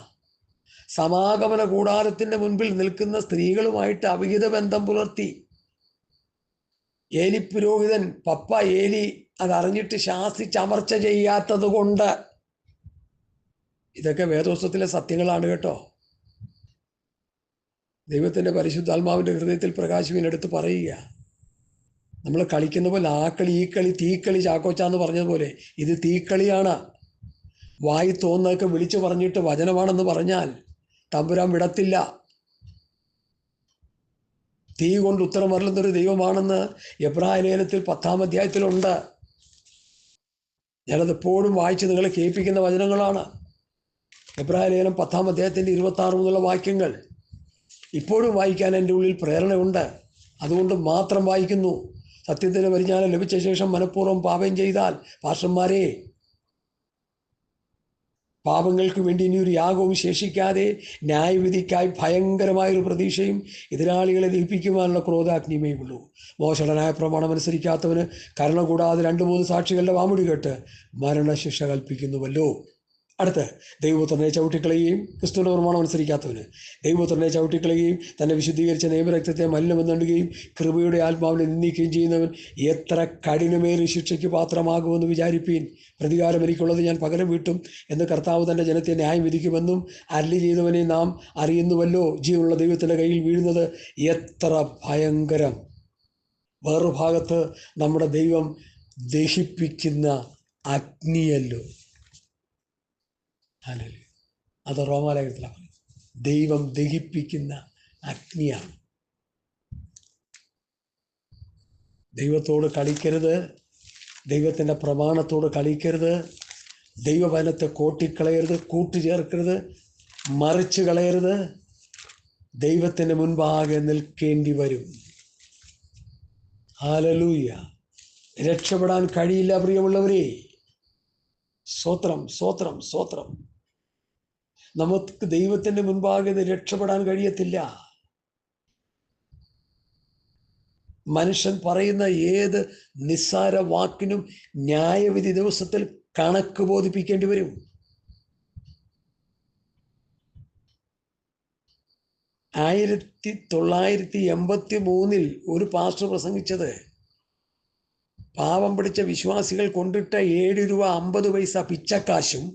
സമാഗമന കൂടാരത്തിന്റെ മുൻപിൽ നിൽക്കുന്ന സ്ത്രീകളുമായിട്ട് അവിഹിത ബന്ധം പുലർത്തി. ഏലിപുരോഹിതൻ പപ്പ ഏലി അതറിഞ്ഞിട്ട് ശാസിച്ചമർച്ച ചെയ്യാത്തത് കൊണ്ട്. ഇതൊക്കെ വേദോസ്തവത്തിലെ സത്യങ്ങളാണ് കേട്ടോ. ദൈവത്തിന്റെ പരിശുദ്ധാത്മാവിന്റെ ഹൃദയത്തിൽ പ്രകാശിപ്പിനെടുത്ത് പറയുക. നമ്മൾ കളിക്കുന്ന പോലെ ആ കളി ഈ കളി തീക്കളി ചാക്കോച്ചാന്ന് പറഞ്ഞതുപോലെ ഇത് തീക്കളിയാണ്. വായി തോന്നൊക്കെ വിളിച്ചു പറഞ്ഞിട്ട് വചനമാണെന്ന് പറഞ്ഞാൽ തമ്പുരാൻ വിടത്തില്ല. തീ കൊണ്ട് ഉത്തരമരുളുന്നൊരു ദൈവമാണെന്ന് എബ്രായ ലേഖനത്തിൽ 10-ാം അധ്യായത്തിലുണ്ട്. ഞാനത് എപ്പോഴും വായിച്ച് നിങ്ങളെ കേൾപ്പിക്കുന്ന വചനങ്ങളാണ്. എബ്രായ ലേഖനം 10-ാം അധ്യായത്തിൻ്റെ 26 മുതലുള്ള വാക്യങ്ങൾ ഇപ്പോഴും വായിക്കാൻ എൻ്റെ ഉള്ളിൽ പ്രേരണയുണ്ട്. അതുകൊണ്ട് മാത്രം വായിക്കുന്നു. സത്യത്തിന് പരിജ്ഞാനം ലഭിച്ച ശേഷം മനഃപൂർവ്വം പാപം ചെയ്താൽ, പാസ്റ്റർമാരെ, പാപങ്ങൾക്ക് വേണ്ടി ഇനിയൊരു യാഗവും ശേഷിക്കാതെ ന്യായവിധിക്കായി ഭയങ്കരമായൊരു പ്രതീക്ഷയും എതിരാളികളെ ദഹിപ്പിക്കുവാനുള്ള ക്രോധാഗ്നിയുമേ ഉള്ളൂ. മോശയുടെ ന്യായപ്രമാണം അനുസരിക്കാത്തവന് കരുണ കൂടാതെ 2-3 സാക്ഷികളുടെ വാമൊഴി കേട്ട് മരണശിക്ഷ കൽപ്പിക്കുന്നുവല്ലോ. അടുത്ത്, ദൈവപുത്രനെ ചവിട്ടിക്കളയുകയും ക്രിസ്തുവിന്റെ പ്രമാണം അനുസരിക്കാത്തവന് ദൈവപുത്രനെ ചവിട്ടിക്കളയുകയും തന്നെ വിശുദ്ധീകരിച്ച നിയമരക്തത്തെ മലിനമെന്നുണ്ടുകയും കൃപയുടെ ആത്മാവിനെ നിന്ദിക്കുകയും ചെയ്യുന്നവൻ എത്ര കഠിനമേറിയ ശിക്ഷയ്ക്ക് പാത്രമാകുമെന്ന് വിചാരിപ്പീൻ. പ്രതികാരം എനിക്കുള്ളത്, ഞാൻ പകരം വീട്ടും എന്ന് കർത്താവ് തൻ്റെ ജനത്തെ ന്യായം വിധിക്കുമെന്നും അരുളി ചെയ്തവനെ നാം അറിയുന്നുവല്ലോ. ജീവനുള്ള ദൈവത്തിൻ്റെ കയ്യിൽ വീഴുന്നത് എത്ര ഭയങ്കരം. വേറൊരു ഭാഗത്ത് നമ്മുടെ ദൈവം ദഹിപ്പിക്കുന്ന അഗ്നിയല്ലോ. അത് റോമാലേഖനത്തിലാണ് പറയുന്നത്. ദൈവം ദഹിപ്പിക്കുന്ന അഗ്നിയാണ്. ദൈവത്തോട് കളിക്കരുത്, ദൈവത്തിൻ്റെ പ്രമാണത്തോട് കളിക്കരുത്, ദൈവവചനത്തെ കോട്ടിക്കളയരുത്, കൂട്ടുചേർക്കരുത്, മറിച്ച് കളയരുത്. ദൈവത്തിൻ്റെ മുൻപാകെ നിൽക്കേണ്ടി വരും. ഹല്ലേലൂയ. രക്ഷപ്പെടാൻ കഴിയില്ല പ്രിയമുള്ളവരെ. സ്തോത്രം, സ്തോത്രം, സ്തോത്രം. നമുക്ക് ദൈവത്തിന്റെ മുൻപാകെ രക്ഷപ്പെടാൻ കഴിയത്തില്ല. മനുഷ്യൻ പറയുന്ന ഏത് നിസ്സാര വാക്കിനും ന്യായവിധി ദിവസത്തിൽ കണക്ക് ബോധിപ്പിക്കേണ്ടി വരും. 1983 ഒരു പാസ്റ്റർ പ്രസംഗിച്ചത്, പാവം പിടിച്ച വിശ്വാസികൾ കൊണ്ടിട്ട 7 രൂപ 50 പൈസ പിച്ചക്കാശും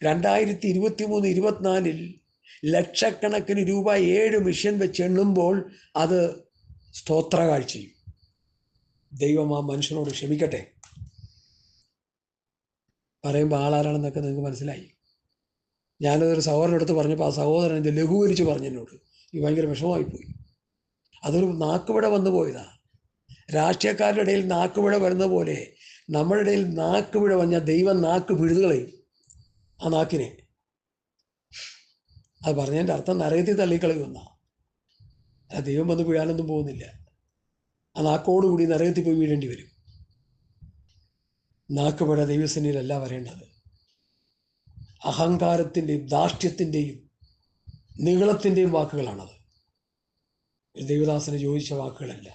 2023-24 ലക്ഷക്കണക്കിന് രൂപ 7 മിഷൻ വെച്ച് എണ്ണുമ്പോൾ അത് സ്തോത്ര കാഴ്ചയും. ദൈവം ആ മനുഷ്യനോട് ക്ഷമിക്കട്ടെ. പറയുമ്പോൾ ആളാരാണെന്നൊക്കെ നിങ്ങൾക്ക് മനസ്സിലായി. ഞാനതൊരു സഹോദരനടുത്ത് പറഞ്ഞപ്പോൾ ആ സഹോദരൻ ഇത് ലഘൂകരിച്ച് പറഞ്ഞതിനോട് ഭയങ്കര വിഷമമായിപ്പോയി. അതൊരു നാക്കുപിഴ വന്നു പോയതാ. രാഷ്ട്രീയക്കാരുടെ ഇടയിൽ നാക്കുപിഴ വരുന്ന പോലെ നമ്മുടെ ഇടയിൽ നാക്കുപിഴ വന്നാൽ ദൈവം നാക്ക് പിഴുതുകളയും ആ നാക്കിനെ. അത് പറഞ്ഞതിൻ്റെ അർത്ഥം നരകത്തിൽ തള്ളിക്കളയുമെന്നാ. ദൈവം വന്ന് പിഴാനൊന്നും പോകുന്നില്ല. ആ നാക്കോടുകൂടി നരകത്തിൽ പോയി വീഴേണ്ടി വരും. നാക്കുപിഴ ദൈവസന്നിധിയിലല്ല വരേണ്ടത്. അഹങ്കാരത്തിൻ്റെയും ധാർഷ്ട്യത്തിൻ്റെയും നിഗളത്തിൻ്റെയും വാക്കുകളാണത്. ദൈവദാസന് ചോദിച്ച വാക്കുകളല്ല.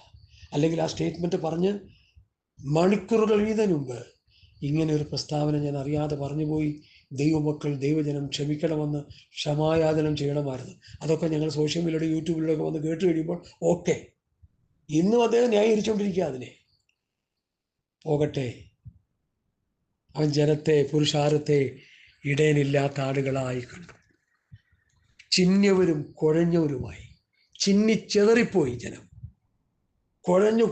അല്ലെങ്കിൽ ആ സ്റ്റേറ്റ്മെൻറ്റ് പറഞ്ഞ് മണിക്കൂറുകൾ കഴിയുന്നതിന് മുമ്പ് ഇങ്ങനെ ഒരു പ്രസ്താവന ഞാൻ അറിയാതെ പറഞ്ഞുപോയി, ദൈവമക്കൾ, ദൈവജനം ക്ഷമിക്കണമെന്ന് ക്ഷമായാചനം ചെയ്യണമായിരുന്നു. അതൊക്കെ ഞങ്ങൾ സോഷ്യൽ മീഡിയയുടെ യൂട്യൂബിലൊക്കെ വന്ന് കേട്ട് കഴിയുമ്പോൾ ഓക്കെ. ഇന്നും അദ്ദേഹം ന്യായീകരിച്ചുകൊണ്ടിരിക്കുക അതിനെ. പോകട്ടെ. അവൻ ജനത്തെ, പുരുഷാരത്തെ ഇടയനില്ലാത്ത ആടുകളായി കണ്ടു. ചിഹ്നവരും കുഴഞ്ഞവരുമായി ചിന്നിച്ചെതറിപ്പോയി ജനം. കുഴഞ്ഞു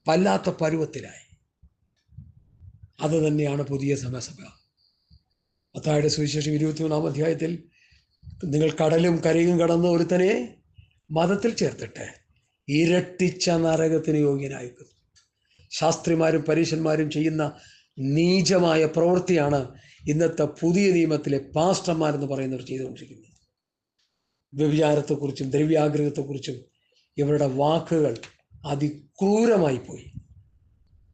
വല്ലാത്ത പരുവത്തിലായി. അത് തന്നെയാണ് പുതിയ സമസഭ. മത്തായിയുടെ സുവിശേഷം 21-ാം അധ്യായത്തിൽ നിങ്ങൾ കടലും കരയും കടന്ന് ഒരുത്തനെ മതത്തിൽ ചേർത്തിട്ട് ഇരട്ടിച്ച നരകത്തിന് യോഗ്യനായിരിക്കുന്നു. ശാസ്ത്രിമാരും പരീശന്മാരും ചെയ്യുന്ന നീചമായ പ്രവൃത്തിയാണ് ഇന്നത്തെ പുതിയ നിയമത്തിലെ പാസ്റ്റർമാരെന്ന് പറയുന്നവർ ചെയ്തുകൊണ്ടിരിക്കുന്നത്. വ്യഭിചാരത്തെക്കുറിച്ചും ദ്രവ്യാഗ്രഹത്തെക്കുറിച്ചും ഇവരുടെ വാക്കുകൾ അതിക്രൂരമായി പോയി.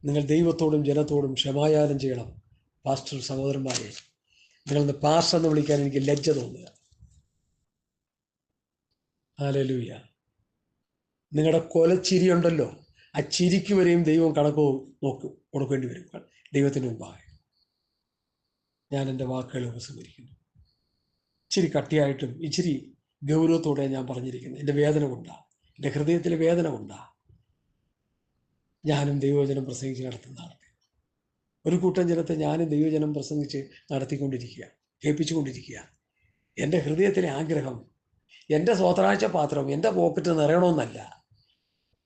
നിങ്ങൾ ദൈവത്തോടും ജനത്തോടും ക്ഷമായാചന ചെയ്യണം. പാസ്റ്റർ സഹോദരന്മാരെ, നിങ്ങളൊന്ന് പാസ്റ്റർ എന്ന് വിളിക്കാൻ എനിക്ക് ലജ്ജ തോന്നുക. ഹല്ലേലൂയ. നിങ്ങളുടെ കൊലച്ചിരി ഉണ്ടല്ലോ, ആ ചിരിക്ക് വരെയും ദൈവം കണക്ക് കൊടുക്കേണ്ടി വരും ദൈവത്തിന് മുമ്പാകെ. ഞാൻ എൻ്റെ വാക്കുകളെ ഉപസംഹരിക്കുന്നു. ഇച്ചിരി കട്ടിയായിട്ടും ഇച്ചിരി ഗൗരവത്തോടെ ഞാൻ പറഞ്ഞിരിക്കുന്നത്. എൻ്റെ വേദന കൊണ്ടാ, എൻ്റെ ഹൃദയത്തിലെ വേദന കൊണ്ടാ ഞാനും ദൈവവചനം പ്രസംഗിച്ച് നടത്തുന്നതാണ്. ഒരു കൂട്ടം ജനത്തെ ഞാനും ദൈവവചനം പ്രസംഗിച്ച് നടത്തിക്കൊണ്ടിരിക്കുക, കേൾപ്പിച്ചുകൊണ്ടിരിക്കുക. എൻ്റെ ഹൃദയത്തിലെ ആഗ്രഹം എൻ്റെ സ്വത്രാഴ്ച പാത്രം എൻ്റെ പോക്കറ്റ് നിറയണമെന്നല്ല.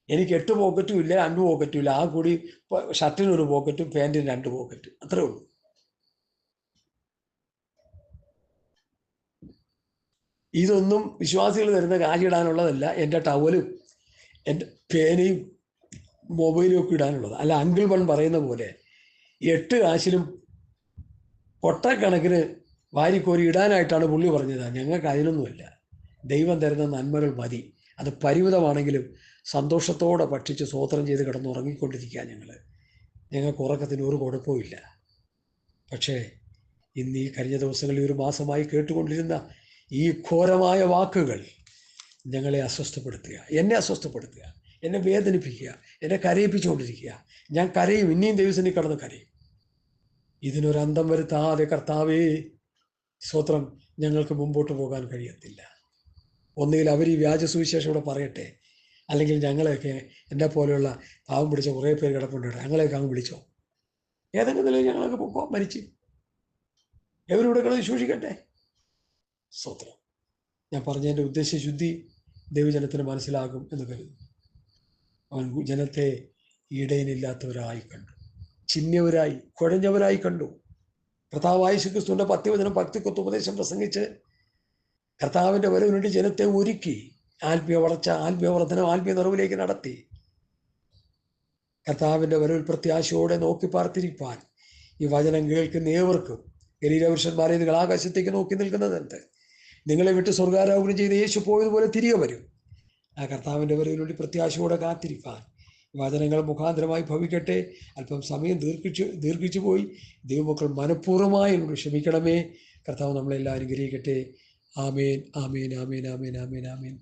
എനിക്ക് 8 പോക്കറ്റും ഇല്ല, 2 പോക്കറ്റും ഇല്ല. ആ കൂടി ഷർട്ടിന് 1 പോക്കറ്റും പാൻറ്റിന് 2 പോക്കറ്റും, അത്രേ ഉള്ളൂ. ഇതൊന്നും വിശ്വാസികൾ തരുന്ന കാശിടാനുള്ളതല്ല. എൻ്റെ ടവലും എൻ്റെ പേനയും മൊബൈലും ഒക്കെ ഇടാനുള്ളത്. അല്ല, അങ്കിൾ വൺ പറയുന്ന പോലെ 8 കാശിലും പൊട്ടക്കണക്കിന് വാരിക്കോരി ഇടാനായിട്ടാണ് പുള്ളി പറഞ്ഞത്. ഞങ്ങൾക്ക് അതിനൊന്നുമില്ല. ദൈവം തരുന്ന നന്മകൾ മതി. അത് പരിമിതമാണെങ്കിലും സന്തോഷത്തോടെ ഭക്ഷിച്ച് സ്തോത്രം ചെയ്ത് കിടന്നുറങ്ങിക്കൊണ്ടിരിക്കുക. ഞങ്ങൾക്ക് ഉറക്കത്തിന് ഒരു കുഴപ്പമില്ല. പക്ഷേ ഇന്ന് ഈ കഴിഞ്ഞ ദിവസങ്ങളിൽ 1 മാസമായി കേട്ടുകൊണ്ടിരുന്ന ഈ ഘോരമായ വാക്കുകൾ ഞങ്ങളെ അസ്വസ്ഥപ്പെടുത്തുക, എന്നെ അസ്വസ്ഥപ്പെടുത്തുക, എന്നെ വേദനിപ്പിക്കുക, എന്നെ കരയിപ്പിച്ചുകൊണ്ടിരിക്കുക. ഞാൻ കരയും, ഇനിയും ദൈവസന്നിധിയിൽ കടന്ന് കരയും. ഇതിനൊരന്തം വരുത്താതെ കർത്താവേ സ്തോത്രം, ഞങ്ങൾക്ക് മുമ്പോട്ട് പോകാൻ കഴിയത്തില്ല. ഒന്നുകിൽ അവർ ഈ വ്യാജ സുവിശേഷം ഇവിടെ പറയട്ടെ, അല്ലെങ്കിൽ ഞങ്ങളെയൊക്കെ എന്നെ പോലെയുള്ള പാവം പിടിച്ച കുറേ പേര് കിടപ്പുണ്ട്, ഞങ്ങളെയൊക്കെ അങ്ങ് വിളിച്ചോ. ഏതെങ്കിലും നിലയിൽ ഞങ്ങളൊക്കെ പൊക്കോ, മരിച്ച് എവരിവിടെ കിടന്ന് സൂക്ഷിക്കട്ടെ. സ്തോത്രം. ഞാൻ പറഞ്ഞതിൻ്റെ ഉദ്ദേശശുദ്ധി ദൈവജനത്തിന് മനസ്സിലാകും എന്ന് കരുതുന്നു. അവൻ ജനത്തെ ഇടയിലില്ലാത്തവരായി കണ്ടു, ചിഹ്നവരായി, കുഴഞ്ഞവരായി കണ്ടു. കർത്താവായ യേശുക്രിസ്തുവിൻ്റെ പത്യവചനം ഭക്തിക്കൊത്ത് ഉപദേശം പ്രസംഗിച്ച് കർത്താവിൻ്റെ വരവിന് വേണ്ടി ജനത്തെ ഒരുക്കി ആത്മീയ വളർച്ച, ആത്മീയ വർധനം, ആത്മീയ നിറവിലേക്ക് നടത്തി. കർത്താവിൻ്റെ വരവിൽ പ്രത്യാശയോടെ നോക്കി പാർത്തിരിപ്പാൻ ഈ വചനം കേൾക്കുന്ന ഏവർക്കും, ഗലീലപുരുഷന്മാരെ, നിങ്ങൾ ആകാശത്തേക്ക് നോക്കി നിൽക്കുന്നതെന്ത്? നിങ്ങളെ വിട്ട് സ്വർഗാരോഹണം ചെയ്ത് യേശു പോയതുപോലെ തിരികെ വരും. ആ കർത്താവിൻ്റെ വരവിന് വേണ്ടി പ്രത്യാശയോടെ കാത്തിരിപ്പാൻ വചനങ്ങൾ മുഖാന്തരമായി ഭവിക്കട്ടെ. അല്പം സമയം ദീർഘിച്ചു പോയി. ദൈവമക്കൾ മനഃപൂർവ്വമായി ക്ഷമിക്കണമേ. കർത്താവ് നമ്മളെല്ലാം അനുഗ്രഹിക്കട്ടെ. ആമേൻ, ആമേൻ, ആമേൻ, ആമേൻ, ആമേൻ, ആമേൻ.